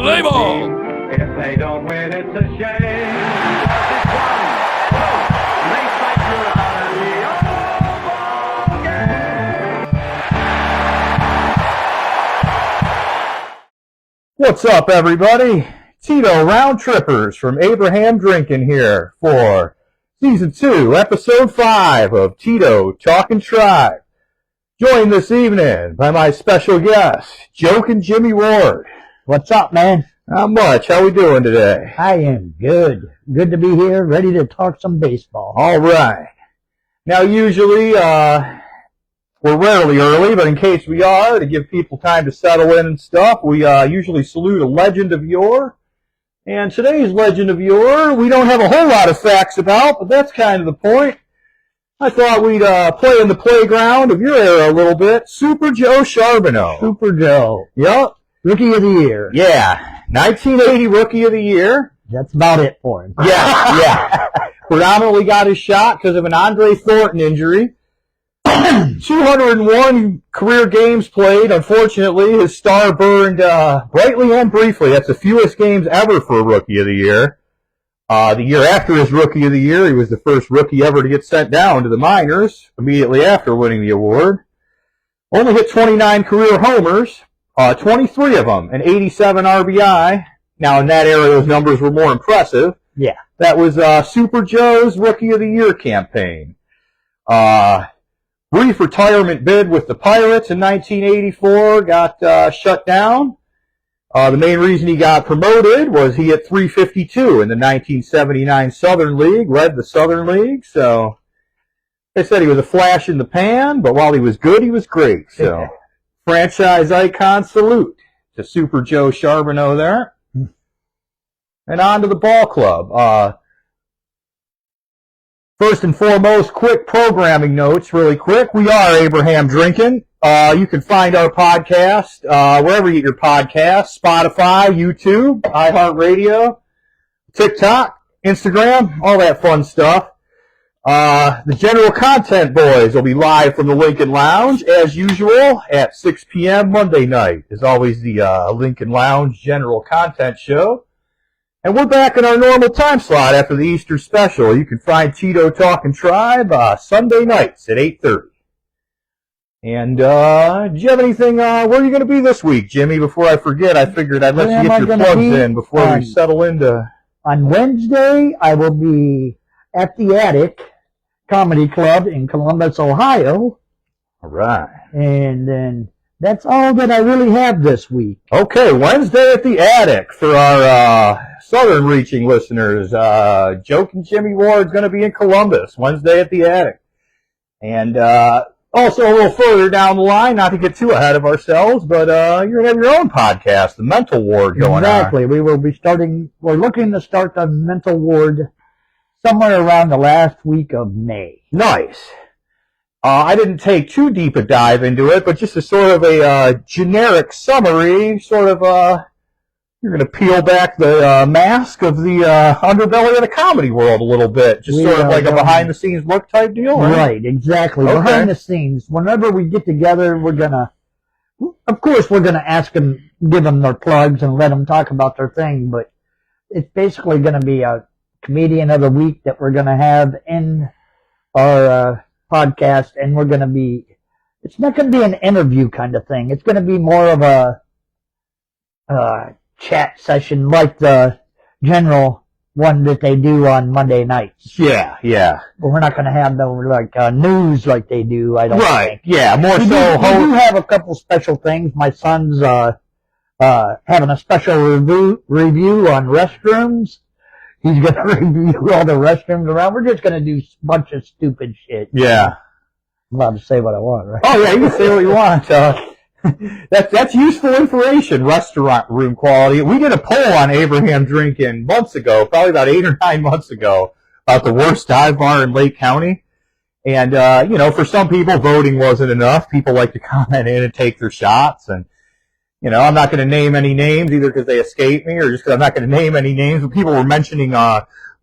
Play ball! If they don't win, it's a shame. It's 1, 2, they fight you out of the old ball game. What's up, everybody? Tito Round Trippers from Abraham Drinking here for Season 2, Episode 5 of Tito Talking Tribe. Joined this evening by my special guest, Joking Jimmie Ward. What's up, man? Not much. How we doing today? I am good. Good to be here, ready to talk some baseball. All right. Now, usually, we're rarely early, but in case we are, to give people time to settle in and stuff, we usually salute a legend of yore. And today's legend of yore, we don't have a whole lot of facts about, but that's kind of the point. I thought we'd play in the playground of your era a little bit. Super Joe Charboneau. Super Joe. Yep. Rookie of the Year. Yeah. 1980 Rookie of the Year. That's about it for him. Yeah. Predominantly got his shot because of an Andre Thornton injury. 201 career games played. Unfortunately, his star burned brightly and briefly. That's the fewest games ever for a Rookie of the Year. The year after his Rookie of the Year, he was the first rookie ever to get sent down to the minors immediately after winning the award. Only hit 29 career homers, 23 of them, and 87 RBI. Now, in that era, those numbers were more impressive. Yeah. That was Super Joe's Rookie of the Year campaign. Brief retirement bid with the Pirates in 1984, got shut down. The main reason he got promoted was he hit 352 in the 1979 Southern League, led the Southern League. So they said he was a flash in the pan, but while he was good, he was great. So franchise icon salute to Super Joe Charboneau there. And on to the ball club. First and foremost, quick programming notes, really quick. We are Abraham Drinking. You can find our podcast wherever you get your podcasts, Spotify, YouTube, iHeartRadio, TikTok, Instagram, all that fun stuff. The General Content Boys will be live from the Lincoln Lounge, as usual, at 6 p.m. Monday night. Is always the Lincoln Lounge General Content Show. And we're back in our normal time slot after the Easter special. You can find Tito Talking Tribe Sunday nights at 8:30. And do you have anything, where are you going to be this week, Jimmy? Before I forget, I figured I'd let you get your plugs in before we settle into... On Wednesday, I will be at the Attic Comedy Club in Columbus, Ohio. All right. And then that's all that I really have this week. Okay, Wednesday at the Attic for our southern reaching listeners. Joking Jimmie Ward's going to be in Columbus Wednesday at the Attic. And also a little further down the line, not to get too ahead of ourselves, but you're going to have your own podcast, The Mental Ward, going on. Exactly. We're looking to start the Mental Ward somewhere around the last week of May. Nice. I didn't take too deep a dive into it, but just a sort of a generic summary, you're going to peel back the mask of the underbelly of the comedy world a little bit, just sort of like a behind-the-scenes look type deal, right? Right, exactly. Okay. Behind the scenes. Whenever we get together, we're going to ask them, give them their plugs and let them talk about their thing, but it's basically going to be a comedian of the week that we're going to have in our podcast, and it's not going to be an interview kind of thing. It's going to be more of a chat session like the general one that they do on Monday nights. Yeah. But we're not going to have no news like they do, I don't think. Right, yeah, more we so. We do have a couple special things. My son's having a special review on restrooms. He's going to review all the restrooms around. We're just going to do a bunch of stupid shit. Yeah. I'm allowed to say what I want, right? Oh, yeah, you can say what you want. That's useful information, restaurant room quality. We did a poll on Abraham Drinking months ago, probably about 8 or 9 months ago, about the worst dive bar in Lake County. And, for some people, voting wasn't enough. People like to comment in and take their shots. And, I'm not going to name any names, either because they escaped me or just because I'm not going to name any names. But people were mentioning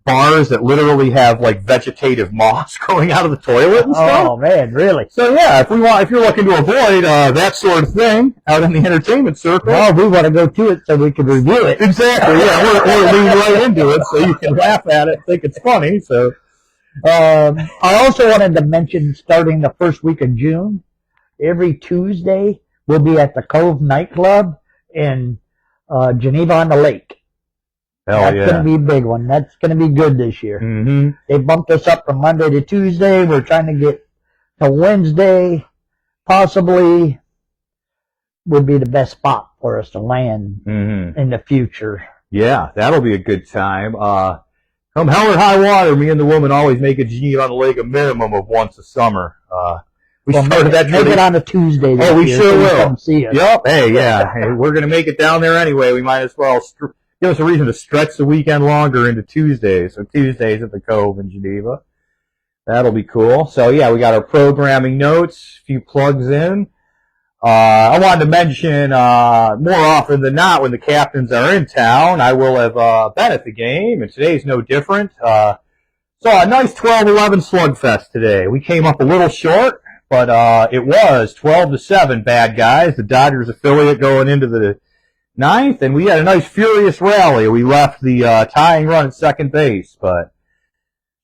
bars that literally have like vegetative moss growing out of the toilet and stuff. Oh man, really? So yeah, if you're looking to avoid that sort of thing out in the entertainment circle, well, we want to go to it so we can review it. Exactly. Yeah, we're leaning right into it, so you can laugh at it, think it's funny. So, I also wanted to mention, starting the first week of June, every Tuesday we'll be at the Cove nightclub in Geneva on the Lake. That's going to be a big one. That's going to be good this year. Mm-hmm. They bumped us up from Monday to Tuesday. We're trying to get to Wednesday. Possibly would be the best spot for us to land in the future. Yeah, that'll be a good time. Come hell or high water, me and the woman always make a Geneva on the Lake a minimum of once a summer. We started that make it on a Tuesday. Oh, we year, sure so will. Come see us. Yep. Hey, yeah. Hey, we're going to make it down there anyway. We might as well give us a reason to stretch the weekend longer into Tuesdays. So Tuesdays at the Cove in Geneva. That'll be cool. So yeah, we got our programming notes, a few plugs in. I wanted to mention, more often than not, when the captains are in town, I will have been at the game, and today's no different. Saw a nice 12-11 slugfest today. We came up a little short, but it was 12-7 bad guys, the Dodgers affiliate going into the ninth, and we had a nice furious rally. We left the tying run at second base, but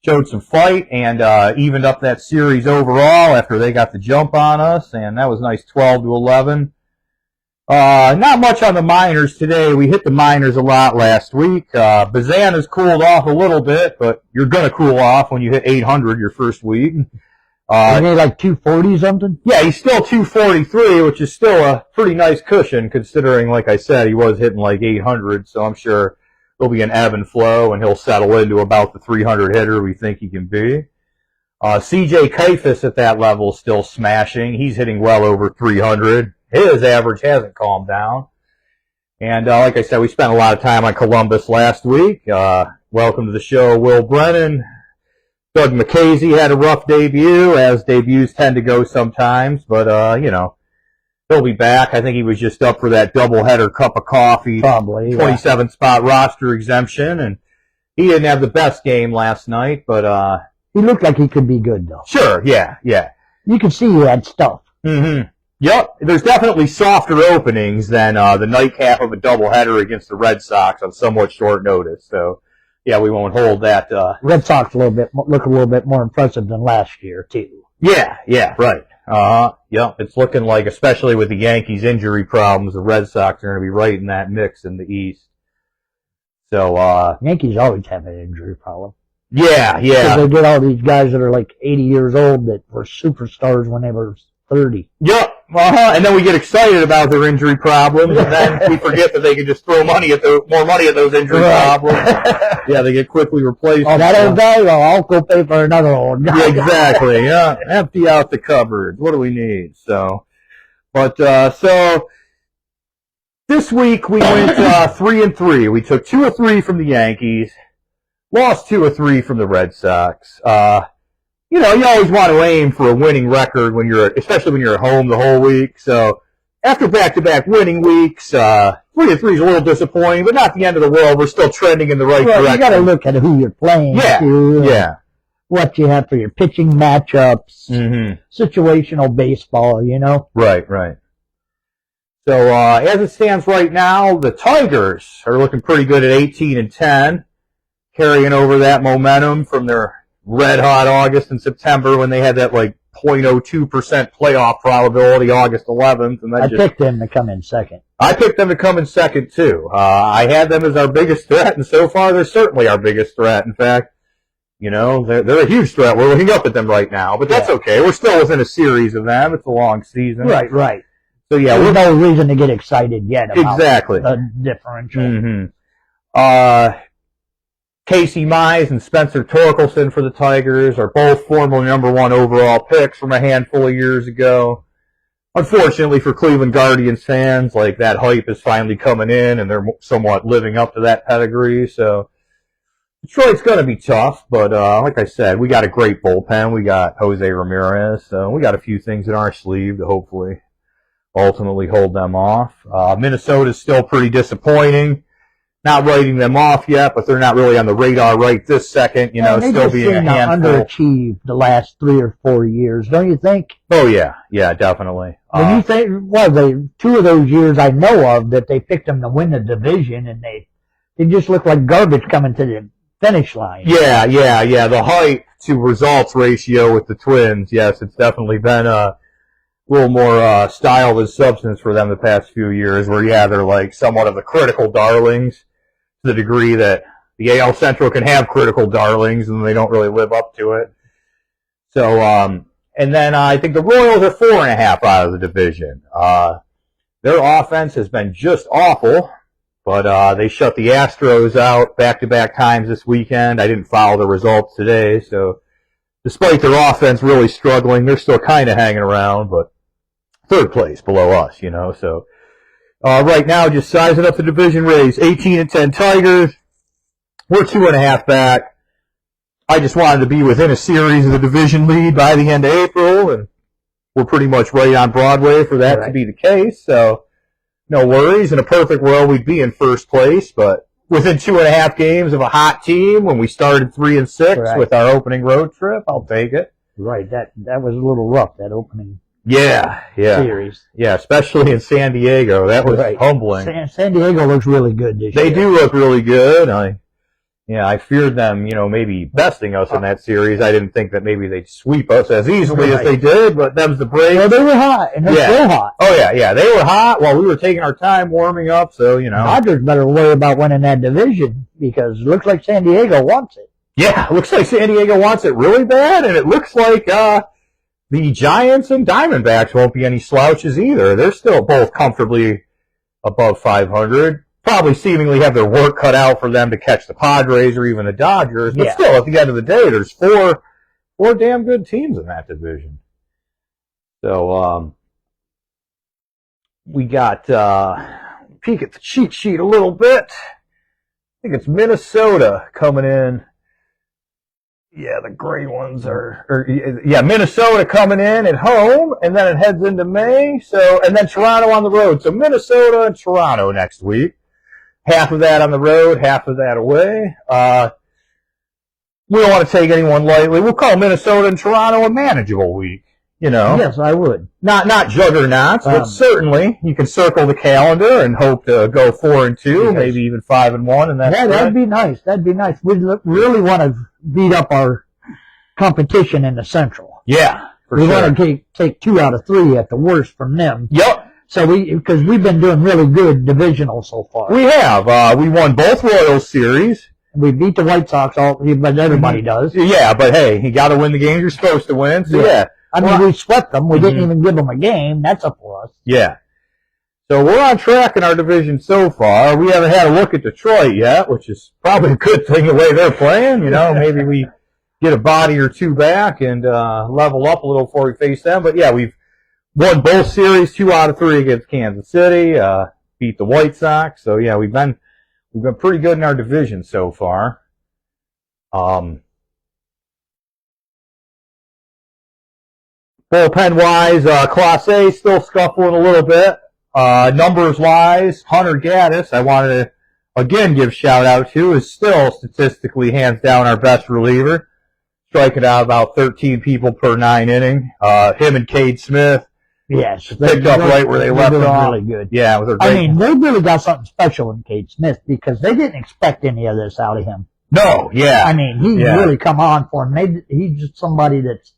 showed some fight and evened up that series overall after they got the jump on us, and that was nice 12-11. Not much on the minors today. We hit the minors a lot last week. Bazana's cooled off a little bit, but you're going to cool off when you hit 800 your first week. Isn't he like 240 something? Yeah, he's still 243, which is still a pretty nice cushion considering, like I said, he was hitting like 800, so I'm sure there'll be an ebb and flow, and he'll settle into about the 300 hitter we think he can be. C.J. Kaifus at that level is still smashing. He's hitting well over 300. His average hasn't calmed down. And like I said, we spent a lot of time on Columbus last week. Welcome to the show, Will Brennan. Doug McCasey had a rough debut, as debuts tend to go sometimes, but, he'll be back. I think he was just up for that doubleheader cup of coffee. Probably. 27-spot roster exemption, and he didn't have the best game last night, but, he looked like he could be good, though. Sure, yeah. You could see he had stuff. Mm-hmm. Yep, there's definitely softer openings than the nightcap of a doubleheader against the Red Sox on somewhat short notice, so yeah, we won't hold that. Red Sox look a little bit more impressive than last year, too. Yeah, right. Yep, it's looking like, especially with the Yankees' injury problems, the Red Sox are going to be right in that mix in the East. So, Yankees always have an injury problem. Yeah. Because they get all these guys that are like 80 years old that were superstars when they were 30. Yep. And then we get excited about their injury problems, and then we forget that they can just throw more money at those injury problems. Yeah, they get quickly replaced. Oh, that old guy? Well, I'll go pay for another old guy. Yeah, exactly. Yeah, empty out the cupboard. What do we need? So this week we went 3-3. We took 2 of 3 from the Yankees, lost 2 of 3 from the Red Sox. You always want to aim for a winning record especially when you're at home the whole week. So after back-to-back winning weeks, 3 of 3 is a little disappointing, but not the end of the world. We're still trending in the right direction. You got to look at who you're playing. Yeah. What you have for your pitching matchups. Mm-hmm. Situational baseball, Right. So as it stands right now, the Tigers are looking pretty good at 18-10, carrying over that momentum from their red-hot August and September when they had that, 0.02% playoff probability August 11th. And then I picked them to come in second. I picked them to come in second, too. I had them as our biggest threat, and so far they're certainly our biggest threat. In fact, they're a huge threat. We're looking up at them right now, but that's okay. We're still within a series of them. It's a long season. Right. So, yeah. There's no reason to get excited yet about the differential. Mm-hmm. Casey Mize and Spencer Torkelson for the Tigers are both former #1 overall picks from a handful of years ago. Unfortunately for Cleveland Guardians fans, that hype is finally coming in, and they're somewhat living up to that pedigree. So Detroit's going to be tough, but like I said, we got a great bullpen. We got Jose Ramirez, so we got a few things in our sleeve to hopefully ultimately hold them off. Minnesota's still pretty disappointing. not writing them off yet, but they're not really on the radar right this second, still being a handful. Underachieved the last 3 or 4 years, don't you think? Oh, yeah. Yeah, definitely. When you think, two of those years I know of that they picked them to win the division, and they just look like garbage coming to the finish line. Yeah. The height to results ratio with the Twins, yes, it's definitely been a little more style than substance for them the past few years, where, they're like somewhat of the critical darlings, to the degree that the AL Central can have critical darlings, and they don't really live up to it. So, and then I think the Royals are 4.5 out of the division. Their offense has been just awful, but they shut the Astros out back-to-back times this weekend. I didn't follow the results today, so despite their offense really struggling, they're still kind of hanging around, but third place below us, so right now, just sizing up the division race, 18-10 Tigers. We're 2.5 back. I just wanted to be within a series of the division lead by the end of April, and we're pretty much right on Broadway for that to be the case. So no worries. In a perfect world, we'd be in first place, but within 2.5 games of a hot team when we started 3-6 with our opening road trip, I'll take it. Right. That was a little rough, that opening. Series. Yeah, especially in San Diego. That was humbling. San Diego looks really good this year. They do look really good. I feared them, maybe besting us in that series. I didn't think that maybe they'd sweep us as easily as they did, but them's the Braves. Well, they were hot, and they're still hot. Oh, yeah. They were hot while we were taking our time warming up, so, Dodgers better worry about winning that division, because it looks like San Diego wants it. Yeah, it looks like San Diego wants it really bad, and it looks like, the Giants and Diamondbacks won't be any slouches either. They're still both comfortably above 500. Probably seemingly have their work cut out for them to catch the Padres or even the Dodgers. But still, at the end of the day, there's four damn good teams in that division. So, we got, peek at the cheat sheet a little bit. I think it's Minnesota coming in. Yeah, the gray ones Minnesota coming in at home, and then it heads into May. So, and then Toronto on the road. So Minnesota and Toronto next week. Half of that on the road, half of that away. We don't want to take anyone lightly. We'll call Minnesota and Toronto a manageable week. Yes, I would. Not juggernauts, but certainly you can circle the calendar and hope to go 4-2, maybe even 5-1, and that'd be nice. That'd be nice. We really want to beat up our competition in the Central. Yeah, we want to take 2 out of 3 at the worst from them. Yep. So because we've been doing really good divisional so far. We have. We won both Royals series. We beat the White Sox, but everybody does. Yeah, but hey, you got to win the games you're supposed to win. So we swept them. We didn't even give them a game. That's a plus. Yeah. So we're on track in our division so far. We haven't had a look at Detroit yet, which is probably a good thing the way they're playing. Maybe we get a body or two back and level up a little before we face them. But yeah, we've won both series, 2 out of 3 against Kansas City. Beat the White Sox. So yeah, we've been pretty good in our division so far. Bullpen-wise, Class A still scuffling a little bit. Numbers-wise, Hunter Gaddis, I wanted to, again, give shout-out to, is still statistically hands down our best reliever. Striking out about 13 people per 9 inning. Him and Cade Smith. Yes. Picked up right where they left off. Really good. Yeah, it was a great they really got something special in Cade Smith because they didn't expect any of this out of him. No, yeah. He really come on for him. He's just somebody that's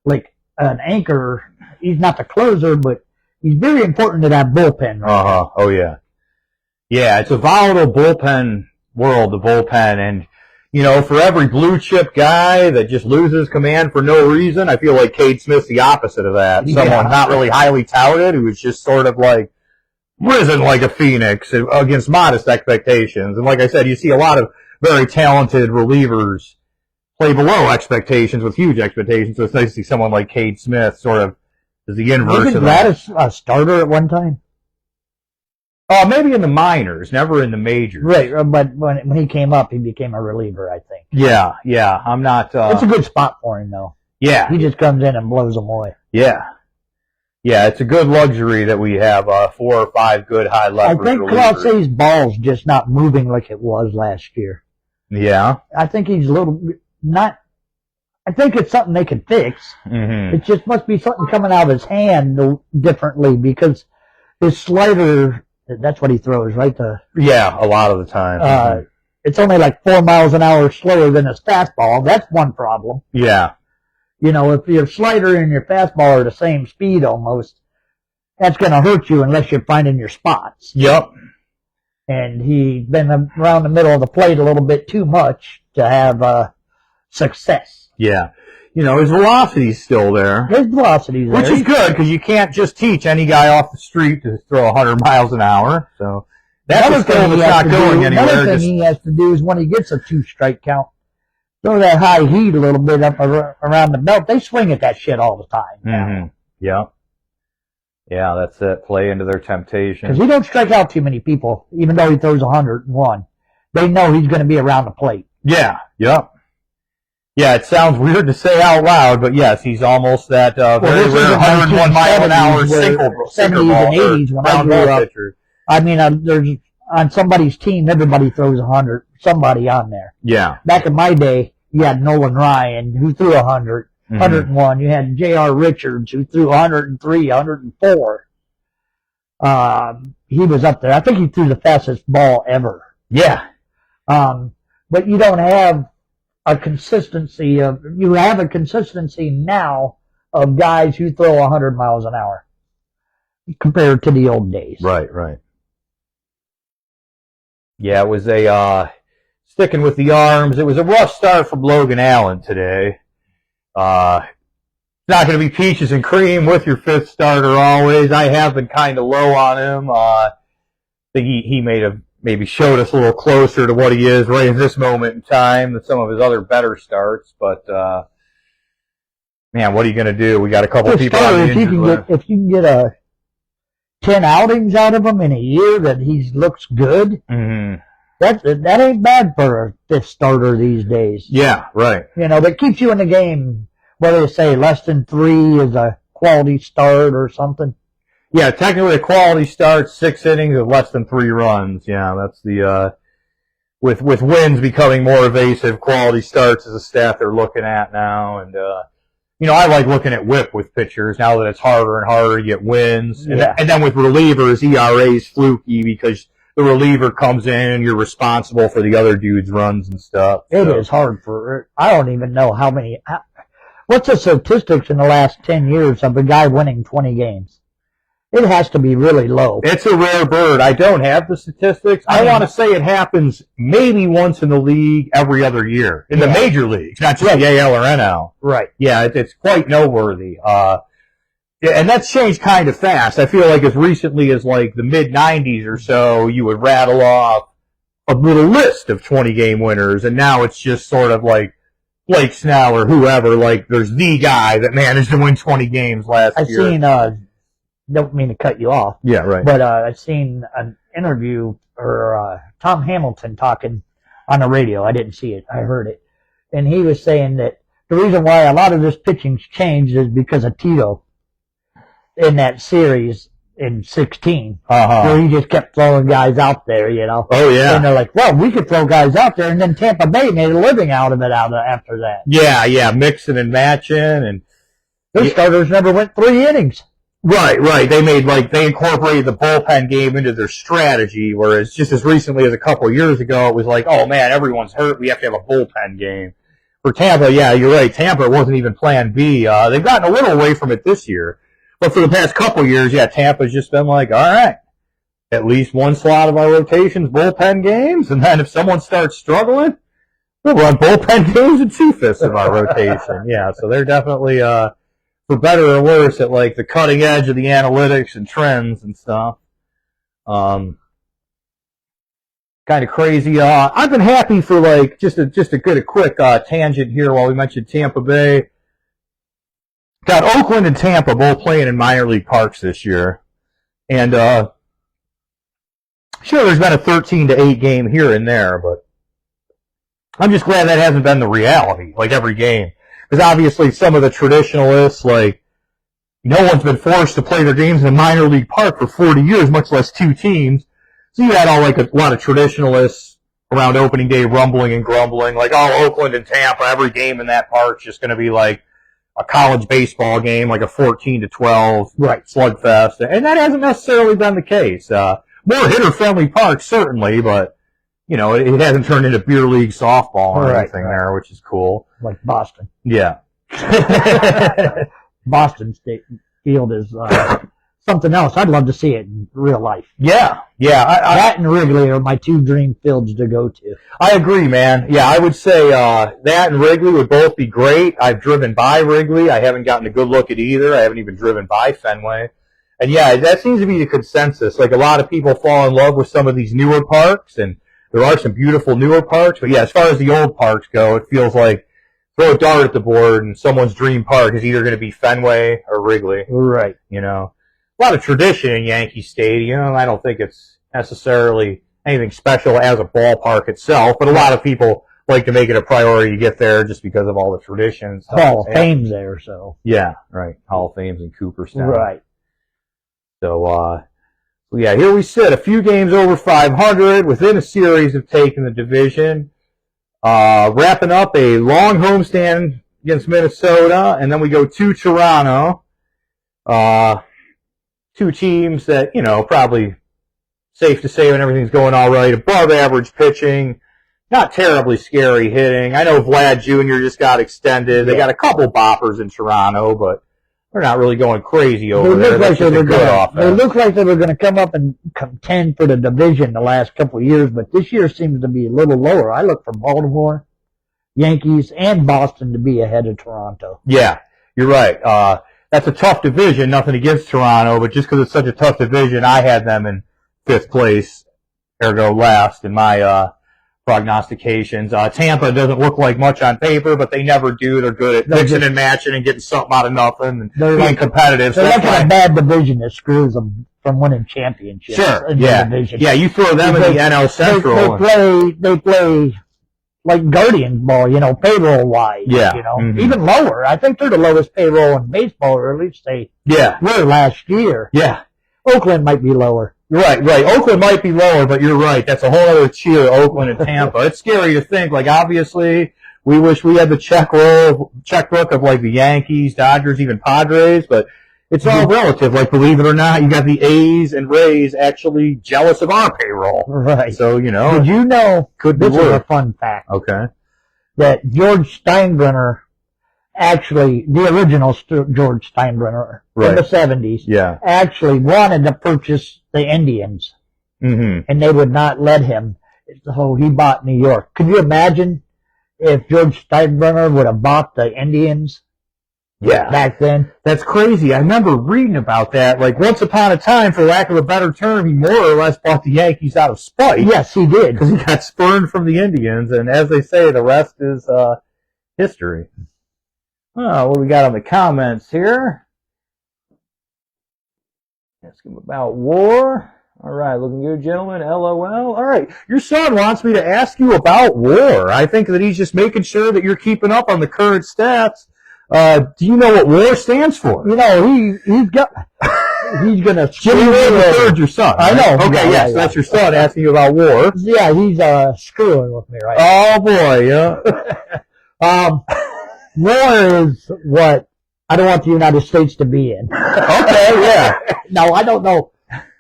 like an anchor. He's not the closer, but he's very important to that bullpen. Right Oh, yeah. Yeah, it's a volatile bullpen world, the bullpen. And, for every blue chip guy that just loses command for no reason, I feel like Cade Smith's the opposite of that. Someone not really highly touted who was just sort of like risen like a phoenix against modest expectations. And like I said, you see a lot of very talented relievers play below expectations with huge expectations. So it's nice to see someone like Cade Smith sort of is the inverse of that. Wasn't Gladys a starter at one time? Maybe in the minors, never in the majors. Right, but when he came up, he became a reliever, I think. Yeah. I'm not... It's a good spot for him, though. Yeah. He just comes in and blows them away. Yeah. Yeah, it's a good luxury that we have 4 or 5 good high leverage I think relievers. Clause's ball's just not moving like it was last year. Yeah. I think he's a little not. I think it's something they can fix. Mm-hmm. It just must be something coming out of his hand differently because his slider, that's what he throws, right? Yeah, a lot of the time. It's only like 4 miles an hour slower than his fastball. That's one problem. Yeah. You know, if your slider and your fastball are the same speed almost, that's going to hurt you unless you're finding your spots. Yep. And he's been around the middle of the plate a little bit too much to have success. Yeah. You know, his velocity's still there. His velocity's there. Which is good, because you can't just teach any guy off the street to throw 100 miles an hour. So that's a skill that's not going anywhere. Another thing he has to do is when he gets a 2-strike count, throw that high heat a little bit up around the belt. They swing at that shit all the time. Mm-hmm. Yeah. Yeah, that's it. Play into their temptation. Because he don't strike out too many people, even though he throws 101. They know he's going to be around the plate. Yeah. Yep. Yeah, it sounds weird to say out loud, but yes, he's almost that very rare 101 mile an hour single 70s and 80s when I grew up. Pitcher. I mean, there's on somebody's team, everybody throws 100. Somebody on there. Yeah. Back in my day, you had Nolan Ryan who threw 100, 101. You had J.R. Richards who threw 103, 104. He was up there. I think he threw the fastest ball ever. Yeah. But you don't have a consistency you have a consistency now of guys who throw 100 miles an hour compared to the old days. Right. Yeah, it was sticking with the arms. It was a rough start from Logan Allen today. It's not going to be peaches and cream with your 5th starter always. I have been kind of low on him. I think he maybe showed us a little closer to what he is right in this moment in time than some of his other better starts. But, man, what are you going to do? We got a couple people on the injured list. If you can get 10 outings out of him in a year that he looks good, that ain't bad for a 5th starter these days. Yeah, right. You know, that keeps you in the game, whether they say less than 3 is a quality start or something. Yeah, technically a quality start, 6 innings of less than 3 runs. Yeah, that's the with wins becoming more evasive, quality starts is a stat they're looking at now. And you know, I like looking at WHIP with pitchers now that it's harder and harder to get wins. Yeah. And then with relievers, ERA's fluky because the reliever comes in and you're responsible for the other dude's runs and stuff. It is hard I don't even know how many. What's the statistics in the last 10 years of a guy winning 20 games? It has to be really low. It's a rare bird. I don't have the statistics. I want to say it happens maybe once in the league every other year. In the major leagues, not just the AL or NL. Right. Yeah, it's quite noteworthy. And that's changed kind of fast. I feel like as recently as like the mid-90s or so, you would rattle off a little list of 20-game winners, and now it's just sort of like Blake Snell or whoever, like there's the guy that managed to win 20 games last year. I've seen, don't mean to cut you off. Yeah, right. But I've seen an interview or Tom Hamilton talking on the radio. I didn't see it. I heard it. And he was saying that the reason why a lot of this pitching's changed is because of Tito in that series in 16, where he just kept throwing guys out there, you know. Oh, yeah. And they're like, well, we could throw guys out there. And then Tampa Bay made a living out of it after that. Yeah, mixing and matching. And their starters never went 3 innings. Right. They incorporated the bullpen game into their strategy, whereas just as recently as a couple of years ago, it was like, oh man, everyone's hurt, we have to have a bullpen game. For Tampa, yeah, you're right, Tampa wasn't even plan B. They've gotten a little away from it this year, but for the past couple of years, yeah, Tampa's just been like, alright, at least one slot of our rotation's bullpen games, and then if someone starts struggling, we'll run bullpen games in 2/5 of our rotation. Yeah, so they're definitely, for better or worse, at like the cutting edge of the analytics and trends and stuff. Kind of crazy. I've been happy for like just a quick tangent here while we mentioned Tampa Bay. Got Oakland and Tampa both playing in minor league parks this year, and sure, there's been a 13-8 game here and there, but I'm just glad that hasn't been the reality, like every game. Because obviously some of the traditionalists, like no one's been forced to play their games in a minor league park for 40 years, much less two teams. So you had all like a lot of traditionalists around opening day rumbling and grumbling, like, oh, Oakland and Tampa, every game in that park's just going to be like a college baseball game, like a 14-12 slugfest. And that hasn't necessarily been the case. More hitter-friendly parks, certainly, but, you know, it hasn't turned into beer league softball or anything there, which is cool. Like Boston. Yeah. Boston State Field is something else. I'd love to see it in real life. Yeah. That and Wrigley are my two dream fields to go to. I agree, man. Yeah, I would say that and Wrigley would both be great. I've driven by Wrigley. I haven't gotten a good look at either. I haven't even driven by Fenway. And yeah, that seems to be the consensus. Like, a lot of people fall in love with some of these newer parks, and there are some beautiful newer parks. But yeah, as far as the old parks go, it feels like throw a dart at the board and someone's dream park is either going to be Fenway or Wrigley. Right. You know, a lot of tradition in Yankee Stadium. I don't think it's necessarily anything special as a ballpark itself, but a lot of people like to make it a priority to get there just because of all the traditions. Hall of Fame's there, so. Yeah, right. Hall of Fame's in Cooperstown. Right. So, yeah, here we sit, a few games over 500 within a series of taking the division. Wrapping up a long homestand against Minnesota, and then we go to Toronto. Two teams that, you know, probably safe to say when everything's going all right, above average pitching, not terribly scary hitting. I know Vlad Jr. just got extended. They got a couple boppers in Toronto, but they're not really going crazy over there. They look like they were going to come up and contend for the division the last couple of years, but this year seems to be a little lower. I look for Baltimore, Yankees, and Boston to be ahead of Toronto. Yeah, you're right. That's a tough division. Nothing against Toronto, but just because it's such a tough division, I had them in 5th place, ergo last in my prognostications. Tampa doesn't look like much on paper, but they never do. They're good at mixing and matching and getting something out of nothing and being competitive. They're like a bad division that screws them from winning championships. Sure, in the division. Yeah, you throw them in the NL Central. They play like Guardians ball, you know, payroll-wise. Yeah. You know, even lower. I think they're the lowest payroll in baseball, or at least they were last year. Yeah. Oakland might be lower. Right. Oakland might be lower, but you're right. That's a whole other tier, Oakland and Tampa. It's scary to think. Like, obviously, we wish we had the checkbook of, like, the Yankees, Dodgers, even Padres, but it's all relative. Like, believe it or not, you got the A's and Rays actually jealous of our payroll. Right. So, you know. Did you know, could be this is a fun fact. Okay. That George Steinbrenner, actually, the original George Steinbrenner in the 70s, actually wanted to purchase the Indians, and they would not let him. So he bought New York. Could you imagine if George Steinbrenner would have bought the Indians back then? That's crazy. I remember reading about that. Like, once upon a time, for lack of a better term, he more or less bought the Yankees out of spite. Yes, he did. Because he got spurned from the Indians, and as they say, the rest is history. Oh, what do we got on the comments here? Ask him about war. All right, looking good, gentlemen. LOL. All right, your son wants me to ask you about war. I think that he's just making sure that you're keeping up on the current stats. Do you know what war stands for? You know, he's gonna. Jimmie the third, your son. I know. Okay, yes, that's your son asking you about war. Yeah, he's screwing with me right now. Oh boy, yeah. War is what I don't want the United States to be in. Okay, yeah. No, I don't know.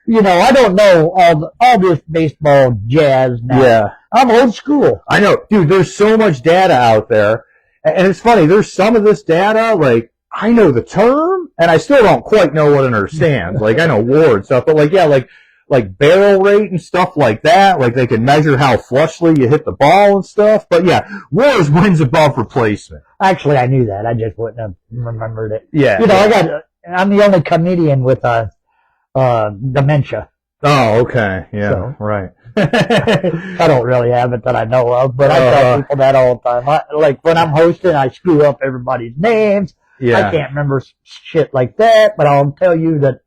You know, I don't know all this baseball jazz now. Yeah. I'm old school. I know. Dude, there's so much data out there. And it's funny, there's some of this data, like, I know the term, and I still don't quite know what it understands. Like, I know war and stuff, but like barrel rate and stuff like that. Like, they can measure how flushly you hit the ball and stuff. But yeah, war is wins above replacement. Actually, I knew that. I just wouldn't have remembered it. Yeah. You know, I'm the only comedian with dementia. Oh, okay. Yeah, so, right. I don't really have it that I know of, but I tell people that all the time. Like, when I'm hosting, I screw up everybody's names. Yeah. I can't remember shit like that, but I'll tell you that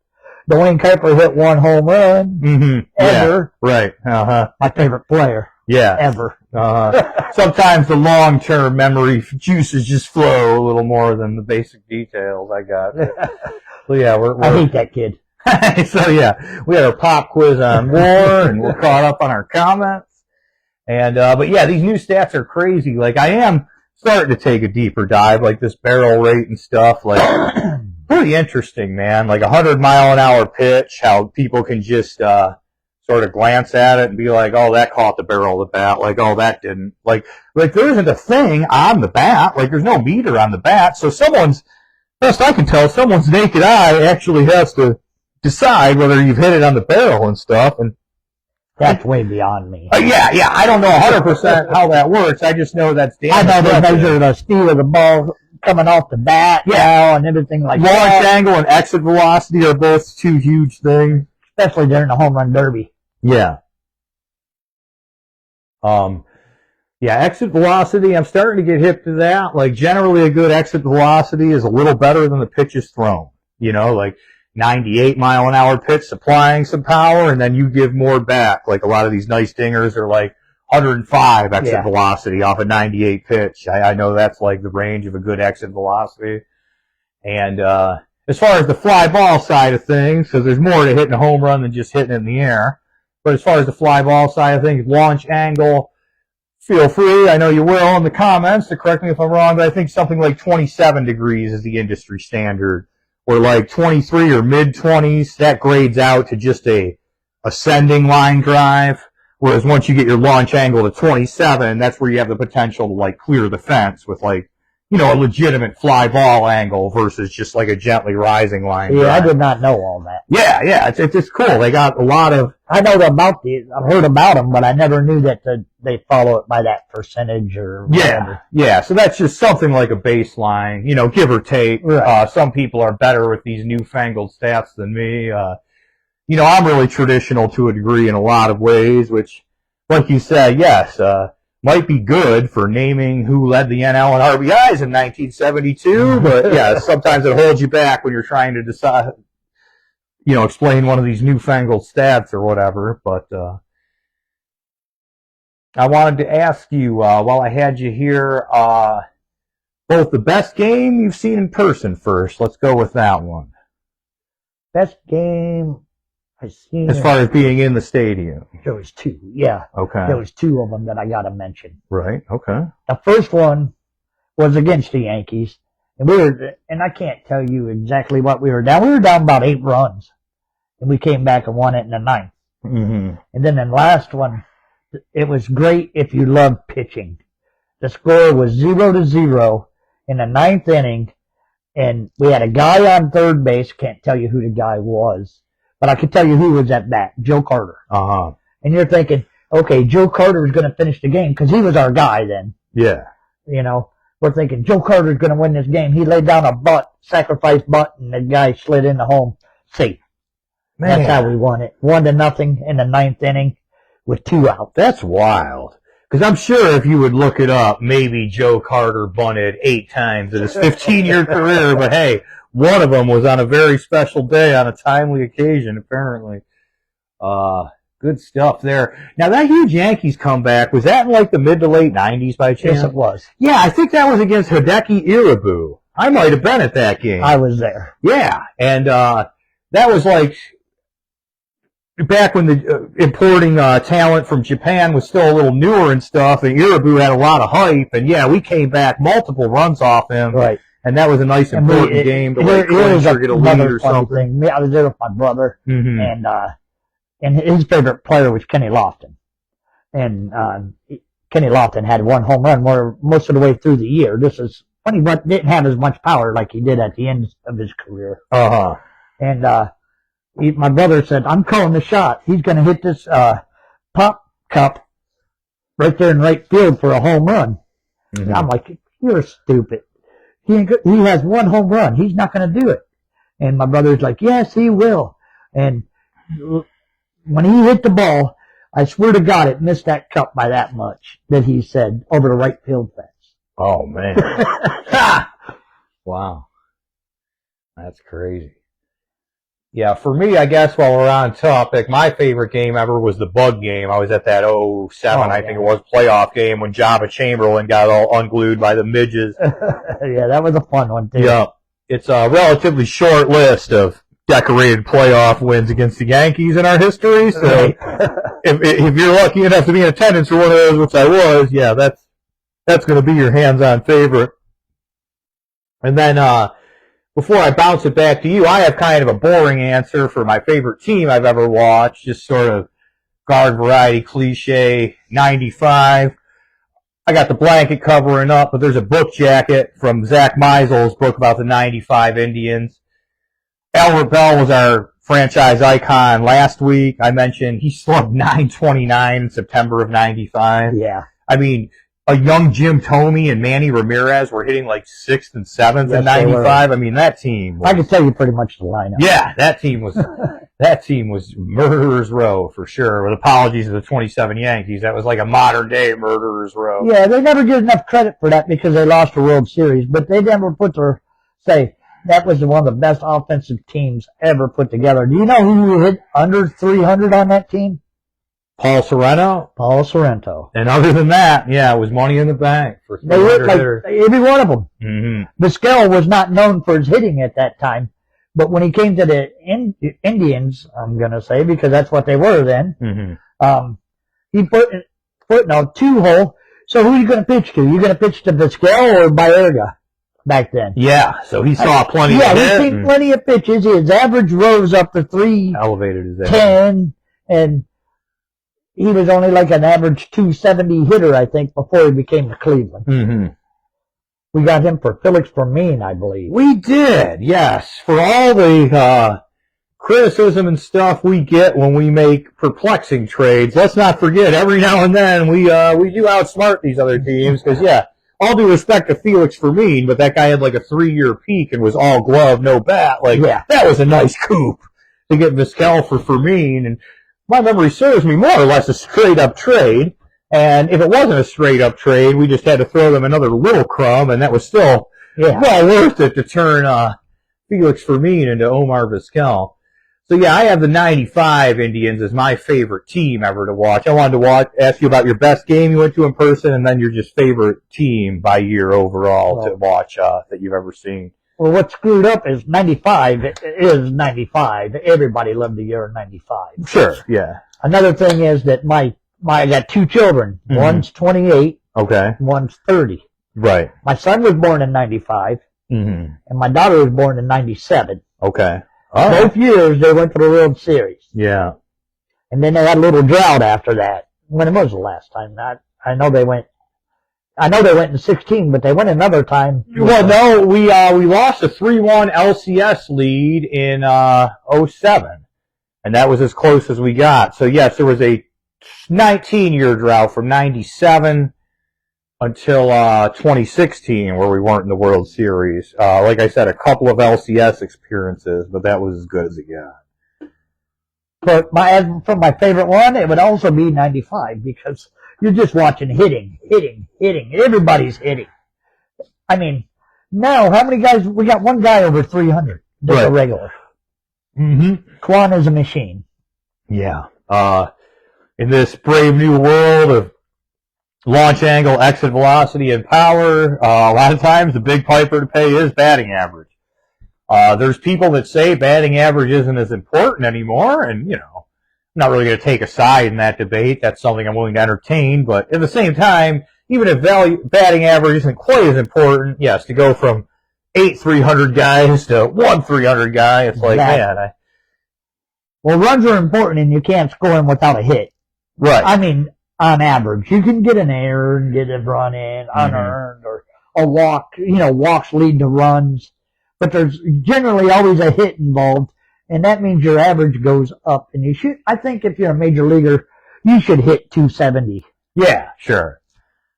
Dwayne Kuiper hit 1 home run ever. Yeah, right. My favorite player. Yeah. Ever. Sometimes the long-term memory juices just flow a little more than the basic details. I got. So yeah, I hate that kid. So yeah, we had our pop quiz on war, and we're caught up on our comments. And but yeah, these new stats are crazy. Like I am starting to take a deeper dive, like this barrel rate and stuff. Like pretty interesting, man. Like 100-mile-an-hour pitch, how people can just sort of glance at it and be like, oh, that caught the barrel of the bat. Like, oh, that didn't. Like there isn't a thing on the bat. Like there's no meter on the bat. So best I can tell, someone's naked eye actually has to decide whether you've hit it on the barrel and stuff. And that's way beyond me. Yeah. I don't know 100% how that works. I just know that's damn. I know they measure the speed of the ball coming off the bat now and everything like that. Launch angle and exit velocity are both two huge things. Especially during the home run derby. Yeah. Yeah, exit velocity, I'm starting to get hip to that. Like, generally a good exit velocity is a little better than the pitch is thrown. You know, like 98-mile-an-hour pitch supplying some power, and then you give more back. Like, a lot of these nice dingers are like 105 exit velocity off a 98 pitch. I know that's like the range of a good exit velocity. And as far as the fly ball side of things, because there's more to hitting a home run than just hitting it in the air. But as far as the fly ball side of things, launch angle, feel free, I know you will in the comments to correct me if I'm wrong, but I think something like 27 degrees is the industry standard. Or like 23 or mid-20s, that grades out to just a ascending line drive. Whereas once you get your launch angle to 27, that's where you have the potential to like clear the fence with like, you know, a legitimate fly ball angle versus just like a gently rising line. Yeah, drive. I did not know all that. Yeah, it's cool. They got a lot of. I know about these. I've heard about them, but I never knew that they follow it by that percentage or whatever. Yeah. So that's just something like a baseline, you know, give or take. Right. Some people are better with these newfangled stats than me. You know, I'm really traditional to a degree in a lot of ways, which, like you said, yes. Might be good for naming who led the NL in RBIs in 1972, but yeah, sometimes it holds you back when you're trying to decide, you know, explain one of these newfangled stats or whatever. But I wanted to ask you, while I had you here, both the best game you've seen in person first. Let's go with that one. Best game I've seen. As far as being in the stadium. There was two, yeah. Okay. There was two of them that I got to mention. Right, okay. The first one was against the Yankees. And I can't tell you exactly what we were down. We were down about 8 runs. And we came back and won it in the 9th. Mm-hmm. And then the last one, it was great if you love pitching. The score was 0-0 in the 9th inning. And we had a guy on third base. Can't tell you who the guy was. But I can tell you who was at bat, Joe Carter. Uh-huh. And you're thinking, okay, Joe Carter is going to finish the game because he was our guy then. Yeah. You know, we're thinking Joe Carter is going to win this game. He laid down a sacrifice bunt, and the guy slid in the home safe. Man. That's how we won it. 1-0 in the 9th inning with 2 outs. That's wild. Because I'm sure if you would look it up, maybe Joe Carter bunted 8 times in his 15-year career, but hey, one of them was on a very special day on a timely occasion, apparently. Good stuff there. Now, that huge Yankees comeback, was that in like the mid to late 90s by chance? Yes, it was. Yeah, I think that was against Hideki Irabu. I might have been at that game. I was there. Yeah, and that was like back when the importing talent from Japan was still a little newer and stuff, and Irabu had a lot of hype, and yeah, we came back multiple runs off him. Right. And that was a nice, important game to like clinch or get a lead or something. I was there with my brother, mm-hmm. and his favorite player was Kenny Lofton. And Kenny Lofton had 1 home run most of the way through the year. This is when he didn't have as much power like he did at the end of his career. Uh-huh. And my brother said, I'm calling the shot. He's going to hit this pop cup right there in right field for a home run. Mm-hmm. I'm like, you're stupid. He has 1 home run. He's not going to do it. And my brother's like, yes, he will. And when he hit the ball, I swear to God, it missed that cup by that much that he said over the right field fence. Oh, man. Wow. That's crazy. Yeah, for me, I guess while we're on topic, my favorite game ever was the Bug game. I was at that 07, I think it was, playoff game when Java Chamberlain got all unglued by the midges. Yeah, that was a fun one, too. Yeah, it's a relatively short list of decorated playoff wins against the Yankees in our history, so if you're lucky enough to be in attendance for one of those, which I was, yeah, that's going to be your hands-on favorite. And then, before I bounce it back to you, I have kind of a boring answer for my favorite team I've ever watched, just sort of guard variety cliche, 95. I got the blanket covering up, but there's a book jacket from Zach Meisel's book about the 95 Indians. Albert Bell was our franchise icon last week. I mentioned he slugged .929 in September of 95. Yeah. I mean, a young Jim Thome and Manny Ramirez were hitting like 6th and 7th in 95. I mean, that team was, I can tell you pretty much the lineup. Yeah, that team was murderer's row for sure. With apologies to the 27 Yankees, that was like a modern day murderer's row. Yeah, they never get enough credit for that because they lost the World Series, but they never say that was one of the best offensive teams ever put together. Do you know who hit under 300 on that team? Paul Sorrento. Paul Sorrento. And other than that, yeah, it was money in the bank for They hit like hitters. every one of them. Mm-hmm. Vizquel was not known for his hitting at that time, but when he came to the Indians, I'm going to say, because that's what they were then, he put in a 2-hole. So who are you going to pitch to? You going to pitch to Vizquel or Baerga back then? Yeah, so he saw plenty of Yeah, hit he's seen plenty of pitches. His average rose up to elevated his 310, and he was only like an average 270 hitter, I think, before he became to Cleveland. Mm-hmm. We got him for Felix Fermin, I believe. We did, yes. For all the criticism and stuff we get when we make perplexing trades, let's not forget every now and then we do outsmart these other teams because, yeah, all due respect to Felix Fermin, but that guy had like a 3-year peak and was all glove, no bat. Like, that was a nice coup to get Vizquel for Fermin, and my memory serves me, more or less a straight-up trade. And if it wasn't a straight-up trade, we just had to throw them another little crumb, and that was still well worth it to turn Felix Fermin into Omar Vizquel. So, yeah, I have the 95 Indians as my favorite team ever to watch. I wanted to ask you about your best game you went to in person, and then your just favorite team by year overall to watch that you've ever seen. Well, what's screwed up is 95 is 95. Everybody loved the year 95. Sure, yeah. Another thing is that I got 2 children. Mm-hmm. One's 28. Okay. One's 30. Right. My son was born in 95. Mm-hmm. And my daughter was born in 97. Okay. Both years they went to the World Series. Yeah. And then they had a little drought after that. When was the last time? I know they went in 16, but they went another time. Well, no, we lost a 3-1 LCS lead in 07, and that was as close as we got. So yes, there was a 19-year drought from 97 until 2016 where we weren't in the World Series. Like I said, a couple of LCS experiences, but that was as good as it got. But from my favorite one, it would also be 95 because you're just watching hitting. Everybody's hitting. I mean, now, how many guys? We got one guy over 300. Just a regular. Mm-hmm. Kwan is a machine. Yeah. In this brave new world of launch angle, exit velocity, and power, a lot of times the big piper to pay is batting average. There's people that say batting average isn't as important anymore, and, you know, I'm not really going to take a side in that debate. That's something I'm willing to entertain, but at the same time, even if batting average isn't quite as important, yes, to go from 8 300 guys to 1 300 guy, it's like, man. Well, runs are important, and you can't score them without a hit. Right. I mean, on average, you can get an error and get a run in, unearned, or a walk. You know, walks lead to runs, but there's generally always a hit involved, and that means your average goes up. And you should, I think, if you're a major leaguer, you should hit 270. Yeah, sure.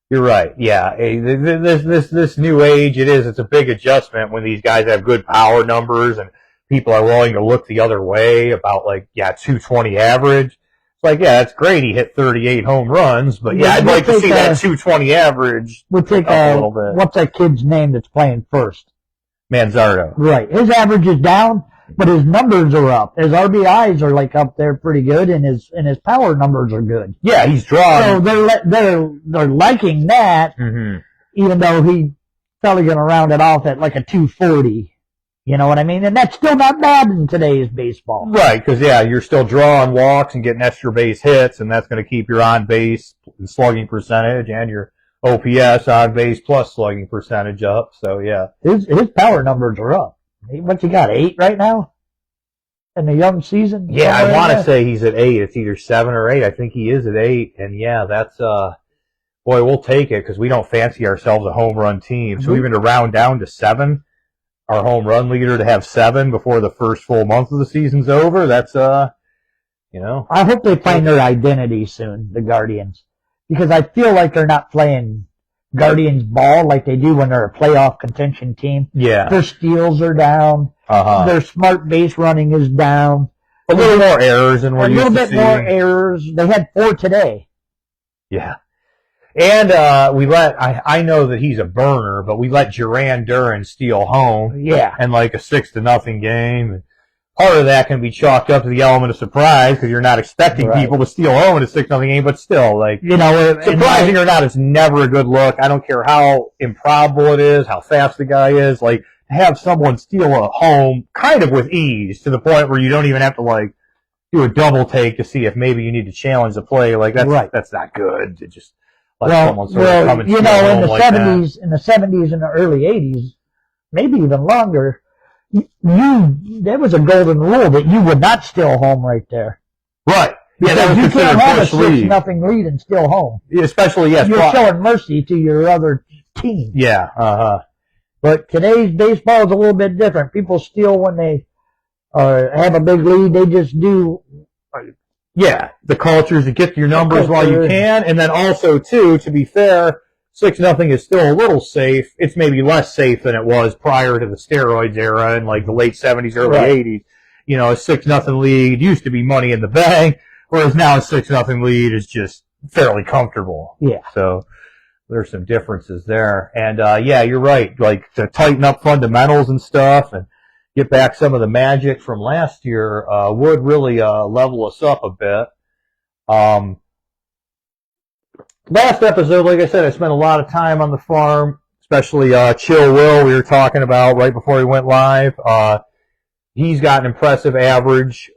You're right. Yeah, this new age, it's a big adjustment when these guys have good power numbers and people are willing to look the other way about 220 average. It's like, yeah, that's great. He hit 38 home runs, but yeah, I'd like to see that 220 average. We'll take a little bit. What's that kid's name that's playing first? Manzardo. Right. His average is down, but his numbers are up. His RBIs are like up there pretty good, and his power numbers are good. Yeah, he's drawing. So they're liking that, even though he's probably going to round it off at like a 240. You know what I mean? And that's still not bad in today's baseball. Right, because, you're still drawing walks and getting extra base hits, and that's going to keep your on-base slugging percentage and your OPS, on-base plus slugging percentage up. So, yeah. His power numbers are up. What's he got, 8 right now? In the young season? Yeah, I want to say he's at 8. It's either 7 or 8. I think he is at 8. And, that's, boy, we'll take it because we don't fancy ourselves a home run team. So even to round down to 7, our home run leader to have 7 before the first full month of the season's over, that's, I hope they find their identity soon, the Guardians. Because I feel like they're not playing Guardians ball like they do when they're a playoff contention team. Yeah. Their steals are down. Their smart base running is down. A little more errors than we're used to seeing. A little bit more errors. They had 4 today. Yeah. And we I know that he's a burner, but we let Duran Duran steal home. Yeah. And like a 6-0 game. And part of that can be chalked up to the element of surprise because you're not expecting people to steal home in a 6-0 game, but still, like, surprising or not, it's never a good look. I don't care how improbable it is, how fast the guy is. Like, to have someone steal a home kind of with ease to the point where you don't even have to, like, do a double take to see if maybe you need to challenge the play. Like, that's not good. It just someone sort of come and steal home in the like 70s, that. in the 70s and the early 80s, maybe even longer, there was a golden rule that you would not steal home right there. Right. Yeah, that was you can't have a considered bush lead. 6-0 lead and still home. Especially, yes. You're showing mercy to your other team. Yeah, But today's baseball is a little bit different. People steal when they have a big lead. They just do. Yeah, the culture is to get your numbers while you can, and then also, too, to be fair, 6-0 is still a little safe. It's maybe less safe than it was prior to the steroids era in like the late 70s, early 80s. A 6-0 lead used to be money in the bank, whereas now a 6-0 lead is just fairly comfortable. Yeah. So there's some differences there. And, you're right. Like, to tighten up fundamentals and stuff and get back some of the magic from last year would really level us up a bit. Last episode, like I said, I spent a lot of time on the farm, especially Chill Will we were talking about right before he went live. He's got an impressive average.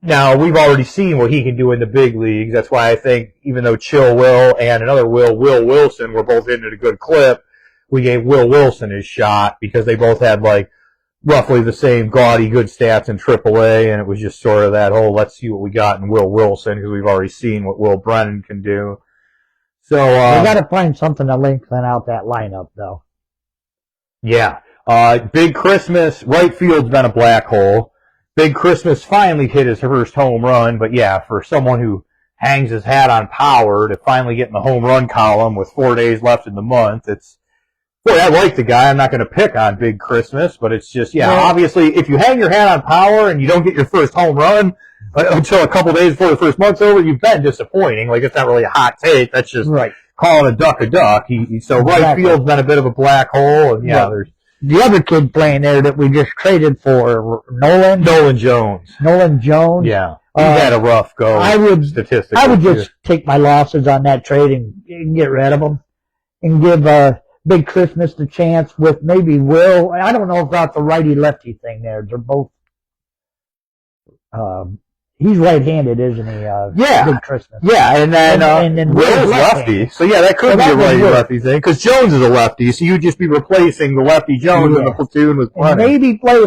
Now, we've already seen what he can do in the big leagues. That's why I think even though Chill Will and another Will Wilson, were both hitting at a good clip, we gave Will Wilson his shot because they both had like roughly the same gaudy good stats in AAA, and it was just sort of that whole let's see what we got in Will Wilson because we've already seen what Will Brennan can do. So we got to find something to lengthen out that lineup, though. Yeah. Big Christmas, right field's been a black hole. Big Christmas finally hit his first home run, but for someone who hangs his hat on power to finally get in the home run column with 4 days left in the month, I like the guy. I'm not going to pick on Big Christmas, but it's just, obviously, if you hang your hat on power and you don't get your first home run until a couple days before the first month's over, you've been disappointing. Like, it's not really a hot take. That's just calling a duck a duck. Right field's been a bit of a black hole, and there's the other kid playing there that we just traded for, Nolan Jones. Yeah. He had a rough go. Statistically. I would just take my losses on that trade and get rid of him and give Big Christmas the chance with maybe Will. I don't know about the righty-lefty thing there. They're both he's right-handed, isn't he? Big Christmas. Yeah, and then Will's lefty. So, that could be a righty-lefty thing, because Jones is a lefty, so you'd just be replacing the lefty Jones in the platoon with Brennan. Maybe play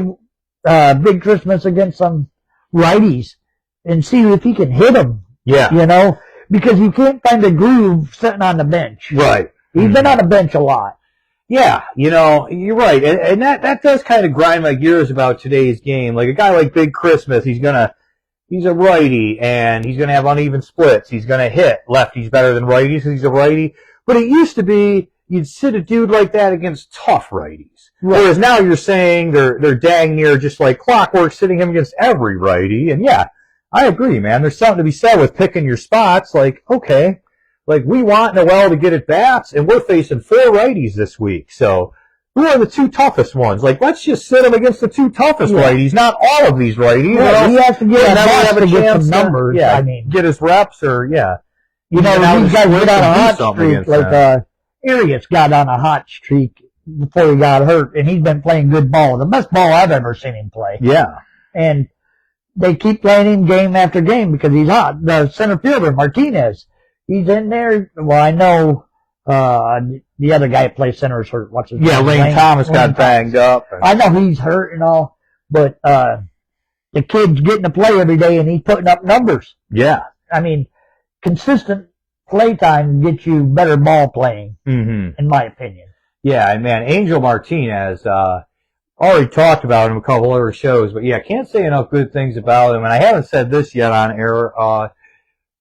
Big Christmas against some righties and see if he can hit them. Yeah. Because you can't find a groove sitting on the bench. Right. He's been on the bench a lot. Yeah, you're right. And that does kind of grind my gears about today's game. Like, a guy like Big Christmas, he's a righty, and he's going to have uneven splits. He's going to hit lefties better than righties because he's a righty. But it used to be you'd sit a dude like that against tough righties. Right. Whereas now you're saying they're dang near just like clockwork sitting him against every righty. And I agree, man. There's something to be said with picking your spots. Like, okay, like we want Noel to get at bats, and we're facing 4 righties this week. So who are the two toughest ones? Like, let's just sit him against the two toughest righties, not all of these righties. Yeah, he has to get a to get chance some numbers. Yeah, I mean, get his reps or, yeah. You know, these guys get on a hot streak, like, Arias got on a hot streak before he got hurt, and he's been playing good ball. The best ball I've ever seen him play. Yeah. And they keep playing him game after game because he's hot. The center fielder, Martinez, he's in there. Well, I know the other guy that plays center is hurt. What's his name? Yeah, Lane Thomas got banged up. I know he's hurt and all, but the kid's getting to play every day, and he's putting up numbers. Yeah. I mean, consistent play time gets you better ball playing, in my opinion. Yeah, and man, Angel Martinez, already talked about him a couple other shows, but yeah, can't say enough good things about him. And I haven't said this yet on air.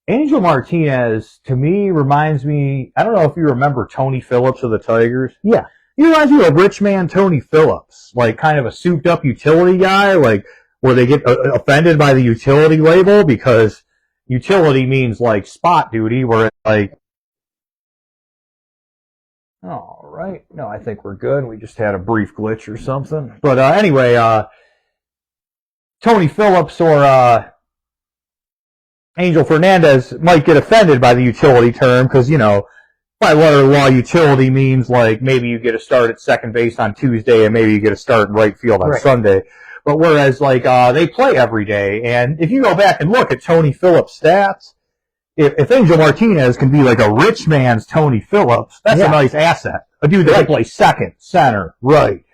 Angel Martinez, to me, reminds me, I don't know if you remember Tony Phillips of the Tigers. Yeah. He reminds me of rich man Tony Phillips, like kind of a souped up utility guy, like where they get offended by the utility label because utility means like spot duty, where it's like, all right. No, I think we're good. We just had a brief glitch or something. But anyway, Tony Phillips or Angel Fernandez might get offended by the utility term because, you know, by letter of law, utility means like maybe you get a start at second base on Tuesday and maybe you get a start in right field on Sunday. But whereas like they play every day, and if you go back and look at Tony Phillips' stats, if Angel Martinez can be like a rich man's Tony Phillips, that's a nice asset. A dude that can play second, center, right.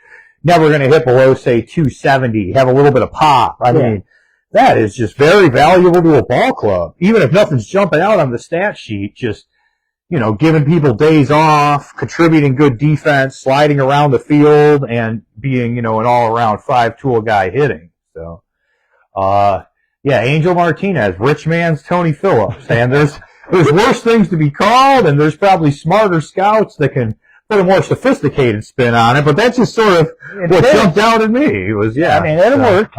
Never going to hit below, say, 270, have a little bit of pop. I mean, that is just very valuable to a ball club. Even if nothing's jumping out on the stat sheet, just, you know, giving people days off, contributing good defense, sliding around the field, and being, you know, an all-around five-tool guy hitting. So, yeah, Angel Martinez, rich man's Tony Phillips. And there's worse things to be called, and there's probably smarter scouts that can put a more sophisticated spin on it, but that's just sort of what jumped out at me. It was, I mean, it'll work.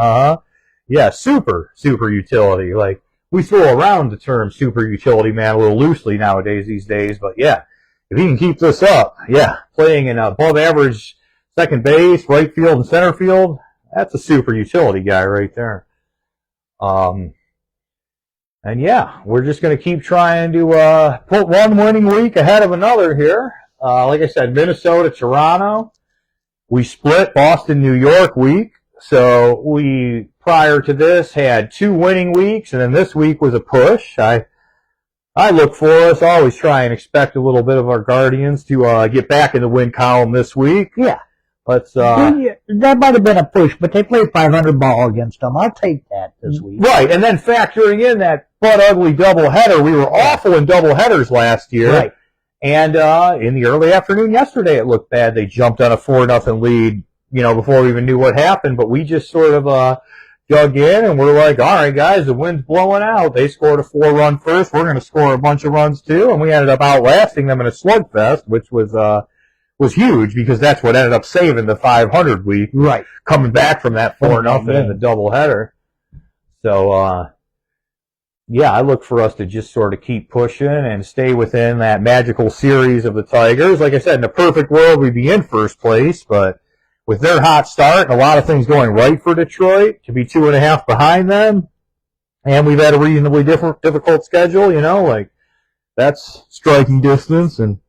Yeah, super utility. Like, we throw around the term super utility man a little loosely nowadays these days, but yeah, if he can keep this up, playing in above average second base, right field, and center field, that's a super utility guy right there. And yeah, we're just going to keep trying to put one winning week ahead of another here. Like I said, Minnesota, Toronto. We split Boston, New York week. So we, prior to this, had 2 winning weeks, and then this week was a push. I look for us, always try and expect a little bit of our Guardians to get back in the win column this week. Yeah. Let's, that might have been a push, but they played 500 ball against them. I'll take that this week. Right, and then factoring in that butt ugly doubleheader, we were awful in doubleheaders last year. Right. And in the early afternoon yesterday, it looked bad. They jumped on a 4-0 lead, you know, before we even knew what happened. But we just sort of dug in, and we're like, all right, guys, the wind's blowing out. They scored a 4-run first. We're going to score a bunch of runs, too. And we ended up outlasting them in a slugfest, which was huge because that's what ended up saving the 500 week. Right. Coming back from that 4-0 in the doubleheader. So, yeah, I look for us to just sort of keep pushing and stay within that magical series of the Tigers. Like I said, in a perfect world, we'd be in first place, but with their hot start and a lot of things going right for Detroit, to be 2.5 behind them, and we've had a reasonably difficult schedule, you know, like, that's striking distance. And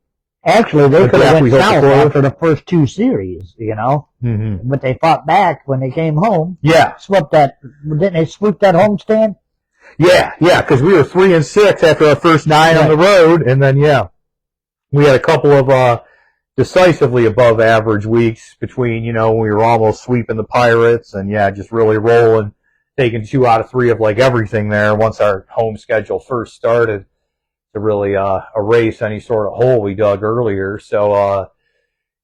actually, they could have went south after the first 2 series, you know, but they fought back when they came home. Yeah. Didn't they swoop that homestand? Yeah, because we were 3-6 after our first 9 on the road, and then we had a couple of decisively above average weeks between, you know, when we were almost sweeping the Pirates, and just really rolling, taking 2 out of 3 of like everything there once our home schedule first started to really erase any sort of hole we dug earlier. So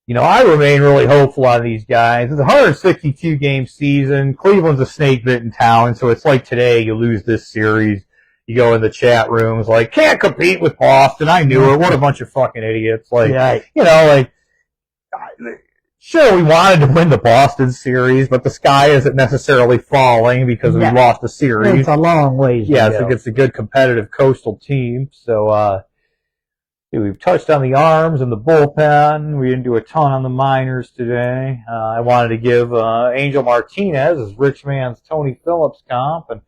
you know, I remain really hopeful on these guys. It's a 162-game season. Cleveland's a snake-bitten town, so it's like today you lose this series. You go in the chat rooms like, can't compete with Boston. I knew it. What a bunch of fucking idiots. Like, you know, like, sure, we wanted to win the Boston series, but the sky isn't necessarily falling because we lost the series. It's a long ways to go. It's a good competitive coastal team. So, we've touched on the arms and the bullpen. We didn't do a ton on the minors today. I wanted to give Angel Martinez as Rich Man's Tony Phillips comp, and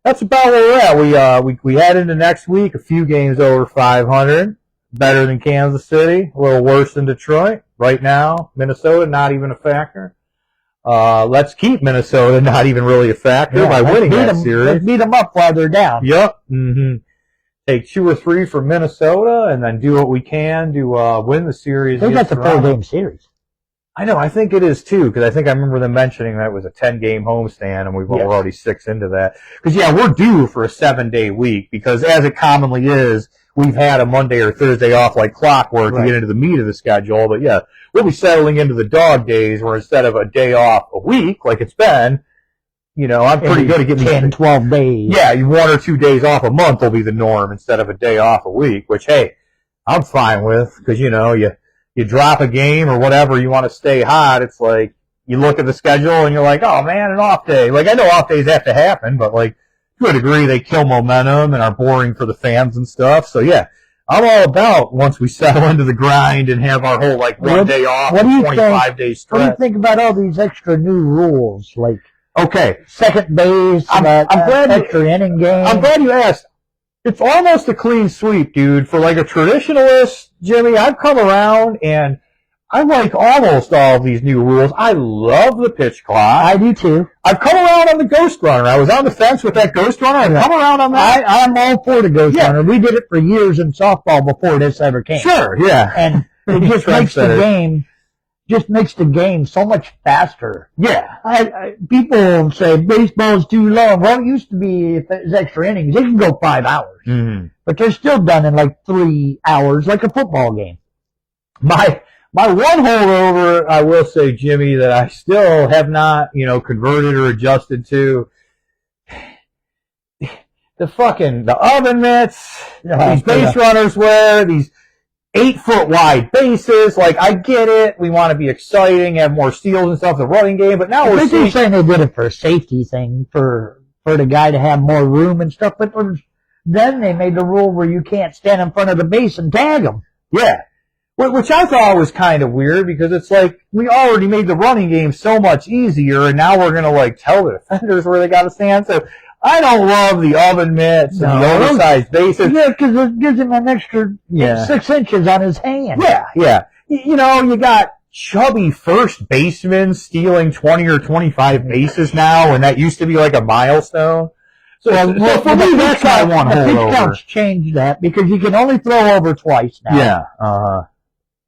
that's about where we're at. We head into next week, a few games over 500, better than Kansas City, a little worse than Detroit. Right now, Minnesota not even a factor. Let's keep Minnesota not even really a factor by winning that series. Let's beat them up while they're down. Yep. Mm-hmm. Take 2 or 3 from Minnesota, and then do what we can to win the series. They got the 4-game series. I know. I think it is too, because I think I remember them mentioning that it was a 10-game homestand, and we're already 6 into that. Because we're due for a 7-day week, because as it commonly is, we've had a Monday or Thursday off like clockwork to get into the meat of the schedule. But we'll be settling into the dog days, where instead of a day off a week like it's been, I'm pretty good at getting 10, 12 days. Yeah, 1 or 2 days off a month will be the norm instead of a day off a week, which, hey, I'm fine with, because, you drop a game or whatever, you want to stay hot. It's like, you look at the schedule and you're like, oh man, an off day. Like, I know off days have to happen, but like, to a degree, they kill momentum and are boring for the fans and stuff. So I'm all about once we settle into the grind and have our whole like 1 day off, 25-day stretch. What do you think about all these extra new rules, like okay, second base, I'm glad extra inning game? I'm glad you asked. It's almost a clean sweep, dude. For like a traditionalist, Jimmy, I've come around and I like almost all of these new rules. I love the pitch clock. I do too. I've come around on the ghost runner. I was on the fence with that ghost runner. I've come around on that. I'm all for the ghost runner. We did it for years in softball before this ever came. Sure, yeah. And it just makes the game so much faster. Yeah. People say baseball's too long. Well, it used to be, if it's extra innings, it can go 5 hours. Mm-hmm. But they're still done in like 3 hours, like a football game. My one holdover, I will say, Jimmy, that I still have not, converted or adjusted to, the oven mitts, these base runners wear, these 8-foot wide bases. Like, I get it. We want to be exciting, have more steals and stuff, the running game, but now we're saying they did it for a safety thing, for the guy to have more room and stuff, but then they made the rule where you can't stand in front of the base and tag them. Yeah. Which I thought was kind of weird, because it's like, we already made the running game so much easier, and now we're going to like tell the defenders where they got to stand. So I don't love the oven mitts and the oversized bases. Yeah, because it gives him an extra 6 inches on his hand. Yeah. You got chubby first basemen stealing 20 or 25 bases now, and that used to be like a milestone. So for me, that's my one holdover. The pitch counts changed that, because you can only throw over twice now. Yeah.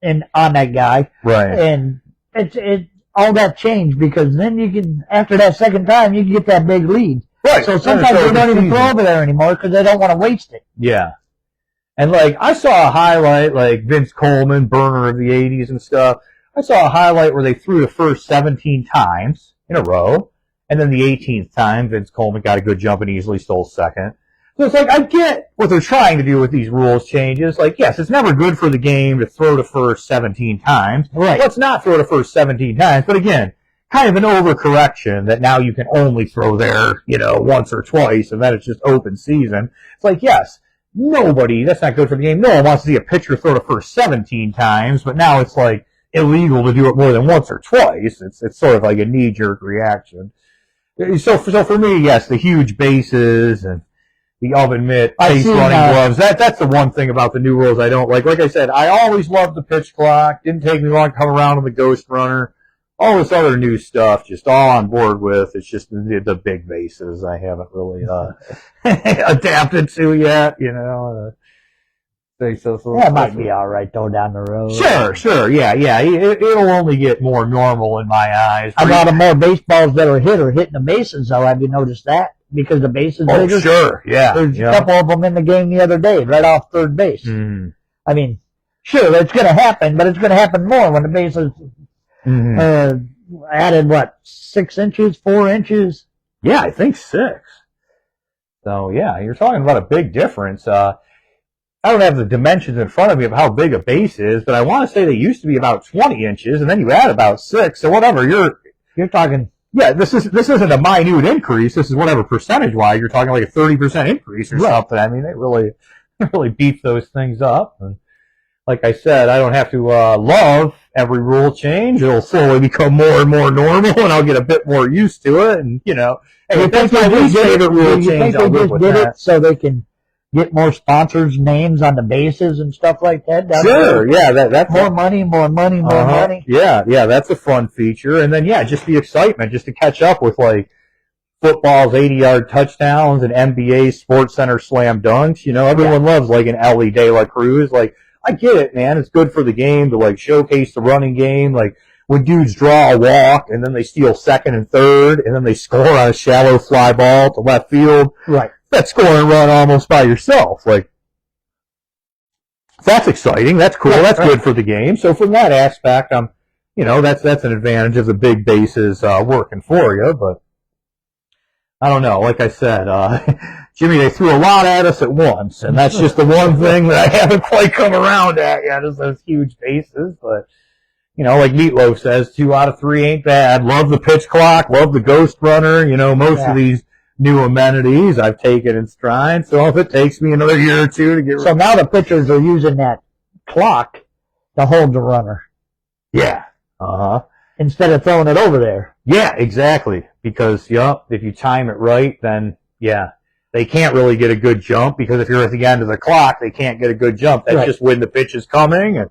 And on that guy. Right. And it all that changed, because then you can, after that second time, you can get that big lead. Right. So sometimes they don't even throw over there anymore, because they don't want to waste it. Yeah. And like, I saw a highlight, like Vince Coleman, burner of the 80s and stuff. I saw a highlight where they threw the first 17 times in a row, and then the 18th time, Vince Coleman got a good jump and easily stole second. So it's like, I get what they're trying to do with these rules changes. Like, yes, it's never good for the game to throw to first 17 times. Right. Let's not throw to first 17 times. But again, kind of an overcorrection that now you can only throw there, once or twice, and then it's just open season. It's like, yes, that's not good for the game. No one wants to see a pitcher throw to first 17 times, but now it's like illegal to do it more than once or twice. It's sort of like a knee-jerk reaction. So for me, yes, the huge bases and the oven mitt, base running gloves. That's the one thing about the new rules I don't like. Like I said, I always loved the pitch clock. Didn't take me long to come around on the ghost runner. All this other new stuff, just all on board with. It's just the big bases I haven't really adapted to yet. That might be all right though down the road. Sure, yeah. It'll only get more normal in my eyes. A lot of more baseballs that are hitting the bases, though. Have you noticed that? Because the base is bigger. Sure, yeah. There's a couple of them in the game the other day, right off third base. Mm. I mean, sure, it's going to happen, but it's going to happen more when the base is added, 6 inches, 4 inches? Yeah, I think 6. So, yeah, you're talking about a big difference. I don't have the dimensions in front of me of how big a base is, but I want to say they used to be about 20 inches, and then you add about 6. So whatever, you're talking. Yeah, this isn't a minute increase. This is whatever percentage-wise. You're talking like a 30% increase or something. I mean, they really beef those things up. And like I said, I don't have to love every rule change. It'll slowly become more and more normal, and I'll get a bit more used to it. And, hey, if that's my least favorite rule change, I'll live with that. So they can get more sponsors' names on the bases and stuff like that? Sure, yeah. That's more money, more money. Yeah, that's a fun feature. And then, just the excitement, just to catch up with, like, football's 80-yard touchdowns and NBA Sports Center slam dunks. Everyone loves, like, an Ellie De La Cruz. Like, I get it, man. It's good for the game to, like, showcase the running game. Like, when dudes draw a walk and then they steal second and third and then they score on a shallow fly ball to left field. Right. That score and run almost by yourself. Like, that's exciting. That's cool. That's good for the game. So from that aspect, that's an advantage of the big bases working for you. But I don't know. Like I said, Jimmie, they threw a lot at us at once, and that's just the one thing that I haven't quite come around at yet is those huge bases. But, like Meatloaf says, 2 out of 3 ain't bad. Love the pitch clock. Love the ghost runner. Most of these new amenities I've taken in stride. So if it takes me another year or two to get... So now the pitchers are using that clock to hold the runner. Yeah. Instead of throwing it over there. Yeah, exactly. Because, if you time it right, then, they can't really get a good jump, because if you're at the end of the clock, they can't get a good jump. That's just when the pitch is coming, and,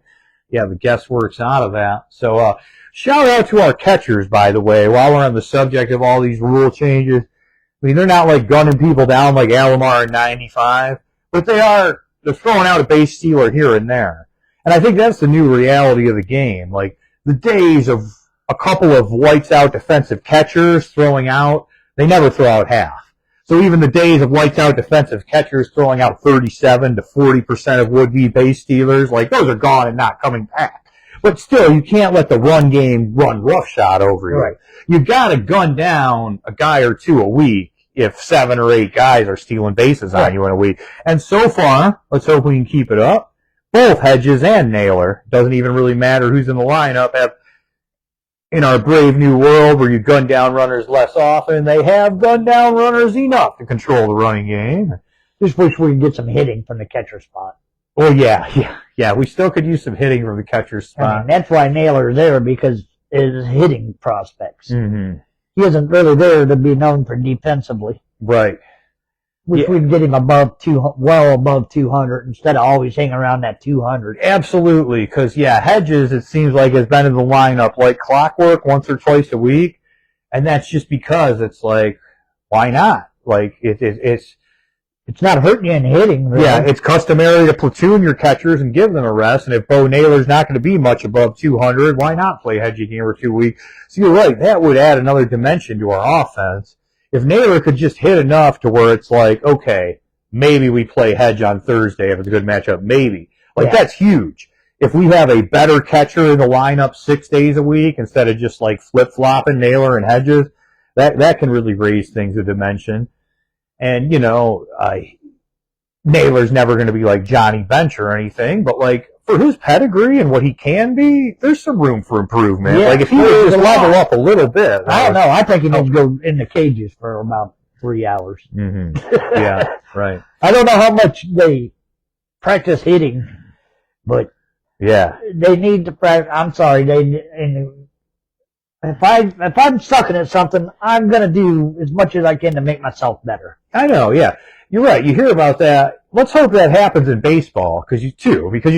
the guesswork's out of that. So, shout out to our catchers, by the way, while we're on the subject of all these rule changes. I mean, they're not like gunning people down like Alomar in 95, but they're throwing out a base stealer here and there. And I think that's the new reality of the game. Like, the days of a couple of lights out defensive catchers throwing out, they never throw out half. So even the days of lights out defensive catchers throwing out 37 to 40% of would-be base stealers, like, those are gone and not coming back. But still, you can't let the run game run roughshod over you. Right. You got to gun down a guy or two a week if 7 or 8 guys are stealing bases on you in a week. And so far, let's hope we can keep it up. Both Hedges and Naylor, doesn't even really matter who's in the lineup, have, in our brave new world where you gun down runners less often, they have gunned down runners enough to control the running game. Just wish we could get some hitting from the catcher spot. Oh, yeah. We still could use some hitting from the catcher's spot. I mean, that's why Naylor's there, because his hitting prospects. Mm-hmm. He isn't really there to be known for defensively. Right. Wish we'd get him well above 200 instead of always hanging around that 200. Absolutely, because, Hedges, it seems like, has been in the lineup like clockwork once or twice a week, and that's just because it's like, why not? Like, it's not hurting you in hitting, really. Yeah, it's customary to platoon your catchers and give them a rest, and if Bo Naylor's not going to be much above 200, why not play Hedge a game or 2 weeks? So you're right, that would add another dimension to our offense. If Naylor could just hit enough to where it's like, okay, maybe we play Hedge on Thursday if it's a good matchup, maybe. Like, that's huge. If we have a better catcher in the lineup 6 days a week instead of just like flip-flopping Naylor and Hedges, that can really raise things a dimension. And, Naylor's never going to be like Johnny Bench or anything, but like, for his pedigree and what he can be, there's some room for improvement. Yeah, like, if he would just level up a little bit. I don't know. I think he needs to go in the cages for about 3 hours. Mm-hmm. Yeah, right. I don't know how much they practice hitting, but they need to practice. I'm sorry. If I'm sucking at something, I'm going to do as much as I can to make myself better. I know, yeah. You're right. You hear about that. Let's hope that happens in baseball, because you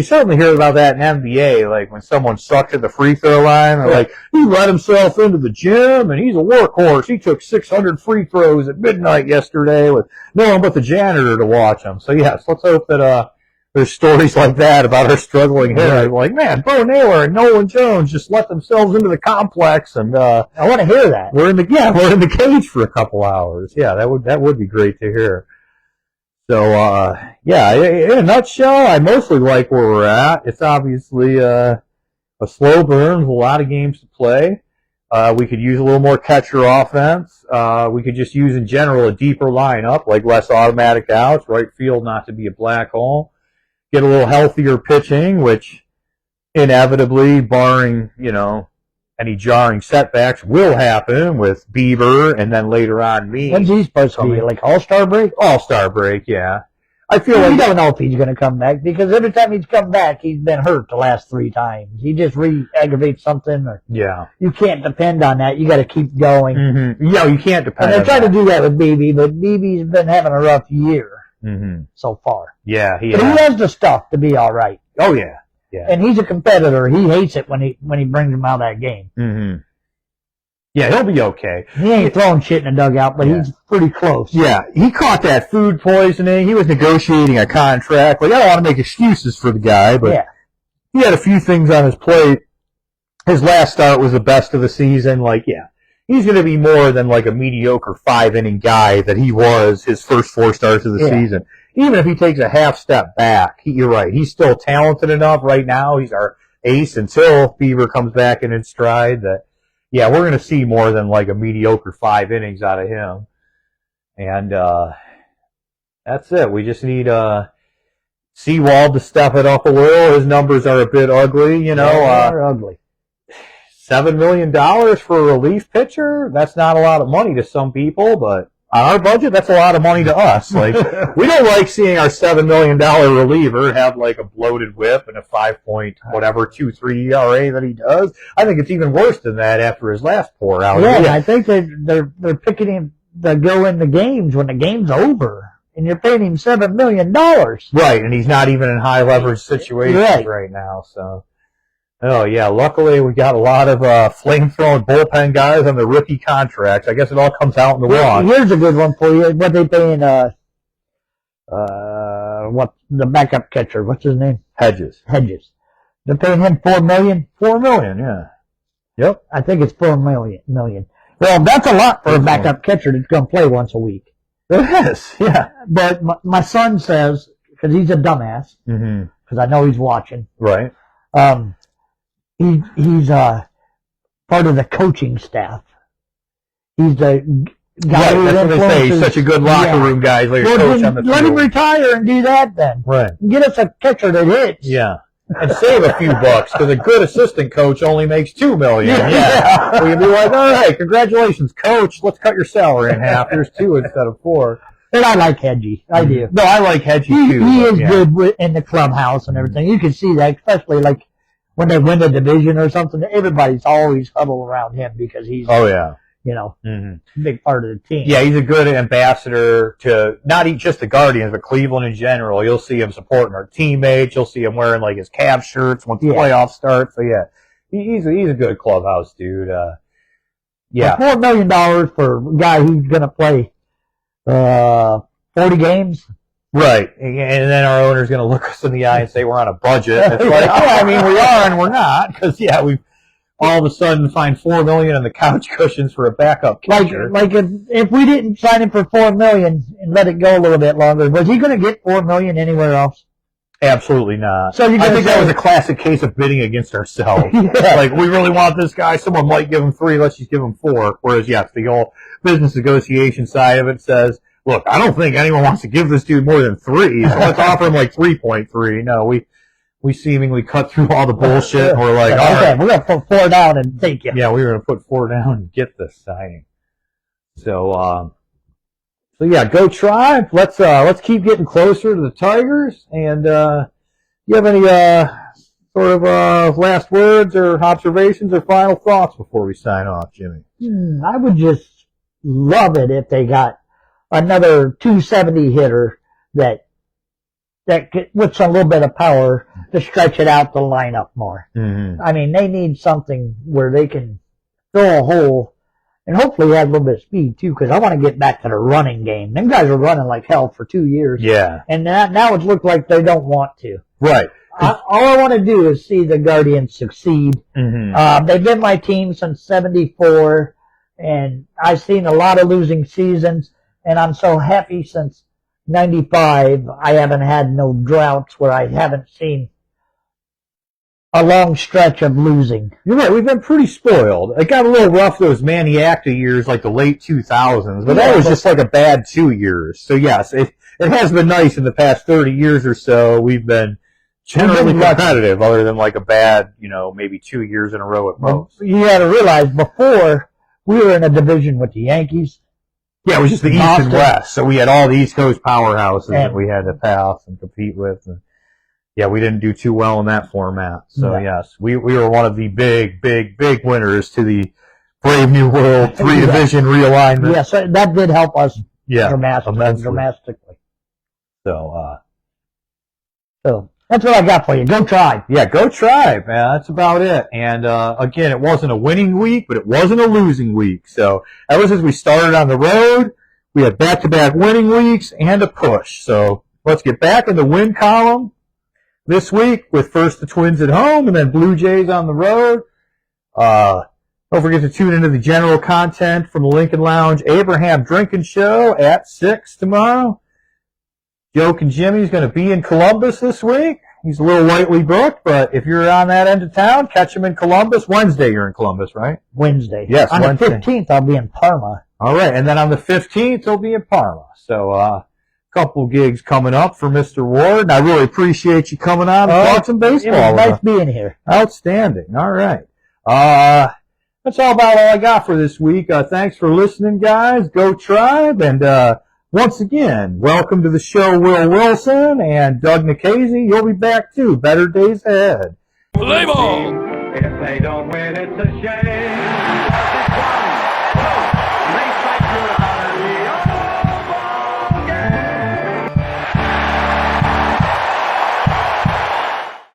certainly hear about that in NBA, like when someone sucks at the free throw line, or like, he let himself into the gym and he's a workhorse. He took 600 free throws at midnight yesterday with no one but the janitor to watch him. So yes, let's hope that there's stories like that about our struggling hitter. Like, man, Bo Naylor and Nolan Jones just let themselves into the complex, and I want to hear that. We're in the cage for a couple hours. Yeah, that would be great to hear. So, in a nutshell, I mostly like where we're at. It's obviously a slow burn with a lot of games to play. We could use a little more catcher offense. We could just use, in general, a deeper lineup, like less automatic outs, right field not to be a black hole. Get a little healthier pitching, which inevitably, barring, any jarring setbacks, will happen with Bieber and then later on me. When's he supposed to be? Like All-Star break? All-Star break, yeah. I feel we like don't know if he's going to come back because every time he's come back, he's been hurt the last 3 times. He just re-aggravates something, or you can't depend on that. You got to keep going. Mm-hmm. Yeah, you can't depend. And they're trying to do that with BB, but BB's been having a rough year so far. Yeah, but he has the stuff to be all right. Oh yeah, yeah. And he's a competitor. He hates it when he brings him out of that game. Mm-hmm. Yeah, he'll be okay. He ain't throwing shit in the dugout, but he's pretty close. Yeah, he caught that food poisoning. He was negotiating a contract. Like, I don't want to make excuses for the guy, but he had a few things on his plate. His last start was the best of the season. Like, he's going to be more than like a mediocre 5-inning guy that he was his first 4 starts of the season. Even if he takes a half step back, you're right. He's still talented enough right now. He's our ace until Beaver comes back in stride that, we're going to see more than like a mediocre 5 innings out of him. And that's it. We just need Seawald to step it up a little. His numbers are a bit ugly, you know. They're ugly. $7 million for a relief pitcher? That's not a lot of money to some people, but on our budget, that's a lot of money to us. Like, we don't like seeing our $7 million reliever have like a bloated whip and a 5.23 ERA that he does. I think it's even worse than that after his last poor outing. Yeah, I think they're picking him to go in the games when the game's over, and you're paying him $7 million. Right, and he's not even in high leverage situations right now. So, luckily we got a lot of flame-throwing bullpen guys on the rookie contracts. I guess it all comes out in the wash. Here's a good one for you. What they paying? What the backup catcher? What's his name? Hedges. They're paying him $4 million. $4 million, yeah. Yep. I think it's $4 million. Well, that's a lot for a backup catcher that's going to play once a week. It is, yeah. But my son says, because he's a dumbass, because I know he's watching. Right. He's part of the coaching staff. He's the guy who that's what they say. He's such a good locker room guy. He's like a coach on the field. Let him retire and do that then. Right. Get us a catcher that hits. Yeah. And save a few bucks, because a good assistant coach only makes $2 million. Yeah. We can be like, all right, congratulations, coach. Let's cut your salary in half. Here's 2 instead of 4. And I like Hedgie. I do. No, I like Hedgie too. He is good in the clubhouse and everything. You can see that, especially like when they win the division or something. Everybody's always huddled around him because he's a big part of the team. Yeah, he's a good ambassador to not just the Guardians, but Cleveland in general. You'll see him supporting our teammates. You'll see him wearing like his Cavs shirts once the playoffs start. So he's a good clubhouse dude. $4 million for a guy who's going to play 40 games. Right. And then our owner's going to look us in the eye and say we're on a budget. It's like, I mean, we are and we're not, because we've all of a sudden find $4 million in the couch cushions for a backup catcher. Like if we didn't sign him for $4 million and let it go a little bit longer, was he going to get $4 million anywhere else? Absolutely not. So I think that was a classic case of bidding against ourselves. Like, we really want this guy. Someone might give him 3. Let's just give him 4. Whereas, the whole business negotiation side of it says, look, I don't think anyone wants to give this dude more than 3. So let's offer him like 3.3. No, we seemingly cut through all the bullshit, and we're like, all right, we're going to put 4 down and take you. Yeah, we were going to put 4 down and get this signing. So go Tribe. Let's keep getting closer to the Tigers. And you have any sort of last words or observations or final thoughts before we sign off, Jimmy? I would just love it if they got another 270 hitter that with a little bit of power to stretch it out the lineup more. I mean, they need something where they can fill a hole and hopefully have a little bit of speed too, because I want to get back to the running game. Them guys are running like hell for 2 years. Yeah. And now it looks like they don't want to. Right. All I want to do is see the Guardians succeed. They've been my team since '74, and I've seen a lot of losing seasons, and I'm so happy since '95 I haven't had no droughts where I haven't seen a long stretch of losing. You're right. We've been pretty spoiled. It got a little rough those Manny Acta years, like the late 2000s, but that was just like a bad 2 years. So yes, it has been nice in the past 30 years or so. We've been generally competitive, other than like a bad, maybe 2 years in a row at most. You got to realize before we were in a division with the Yankees, Yeah, it was just the East and West. So we had all the East Coast powerhouses that we had to pass and compete with. And yeah, we didn't do too well in that format. So yes, we were one of the big winners to the Brave New World 3-division realignment. Yeah, so that did help us dramatically. So that's what I got for you. Go Tribe. Yeah, go Tribe, man. That's about it. And again, it wasn't a winning week, but it wasn't a losing week. So ever since we started on the road, we had back-to-back winning weeks and a push. So let's get back in the win column this week with first the Twins at home and then Blue Jays on the road. Don't forget to tune into the general content from the Lincoln Lounge Abraham Drinking Show at 6 tomorrow. Joke and Jimmie's going to be in Columbus this week. He's a little lightly booked, but if you're on that end of town, catch him in Columbus. Wednesday you're in Columbus, right? Wednesday. Yes, on Wednesday. the 15th, I'll be in Parma. All right, and then on the 15th, he'll be in Parma. So a couple gigs coming up for Mr. Ward. And I really appreciate you coming on and talk some baseball. It was nice being here. Outstanding. All right. That's all about all I got for this week. Thanks for listening, guys. Go Tribe. And once again, welcome to the show, Will Wilson and Doug Nikhazy. You'll be back, too. Better days ahead. Play ball! If they don't win, it's a shame.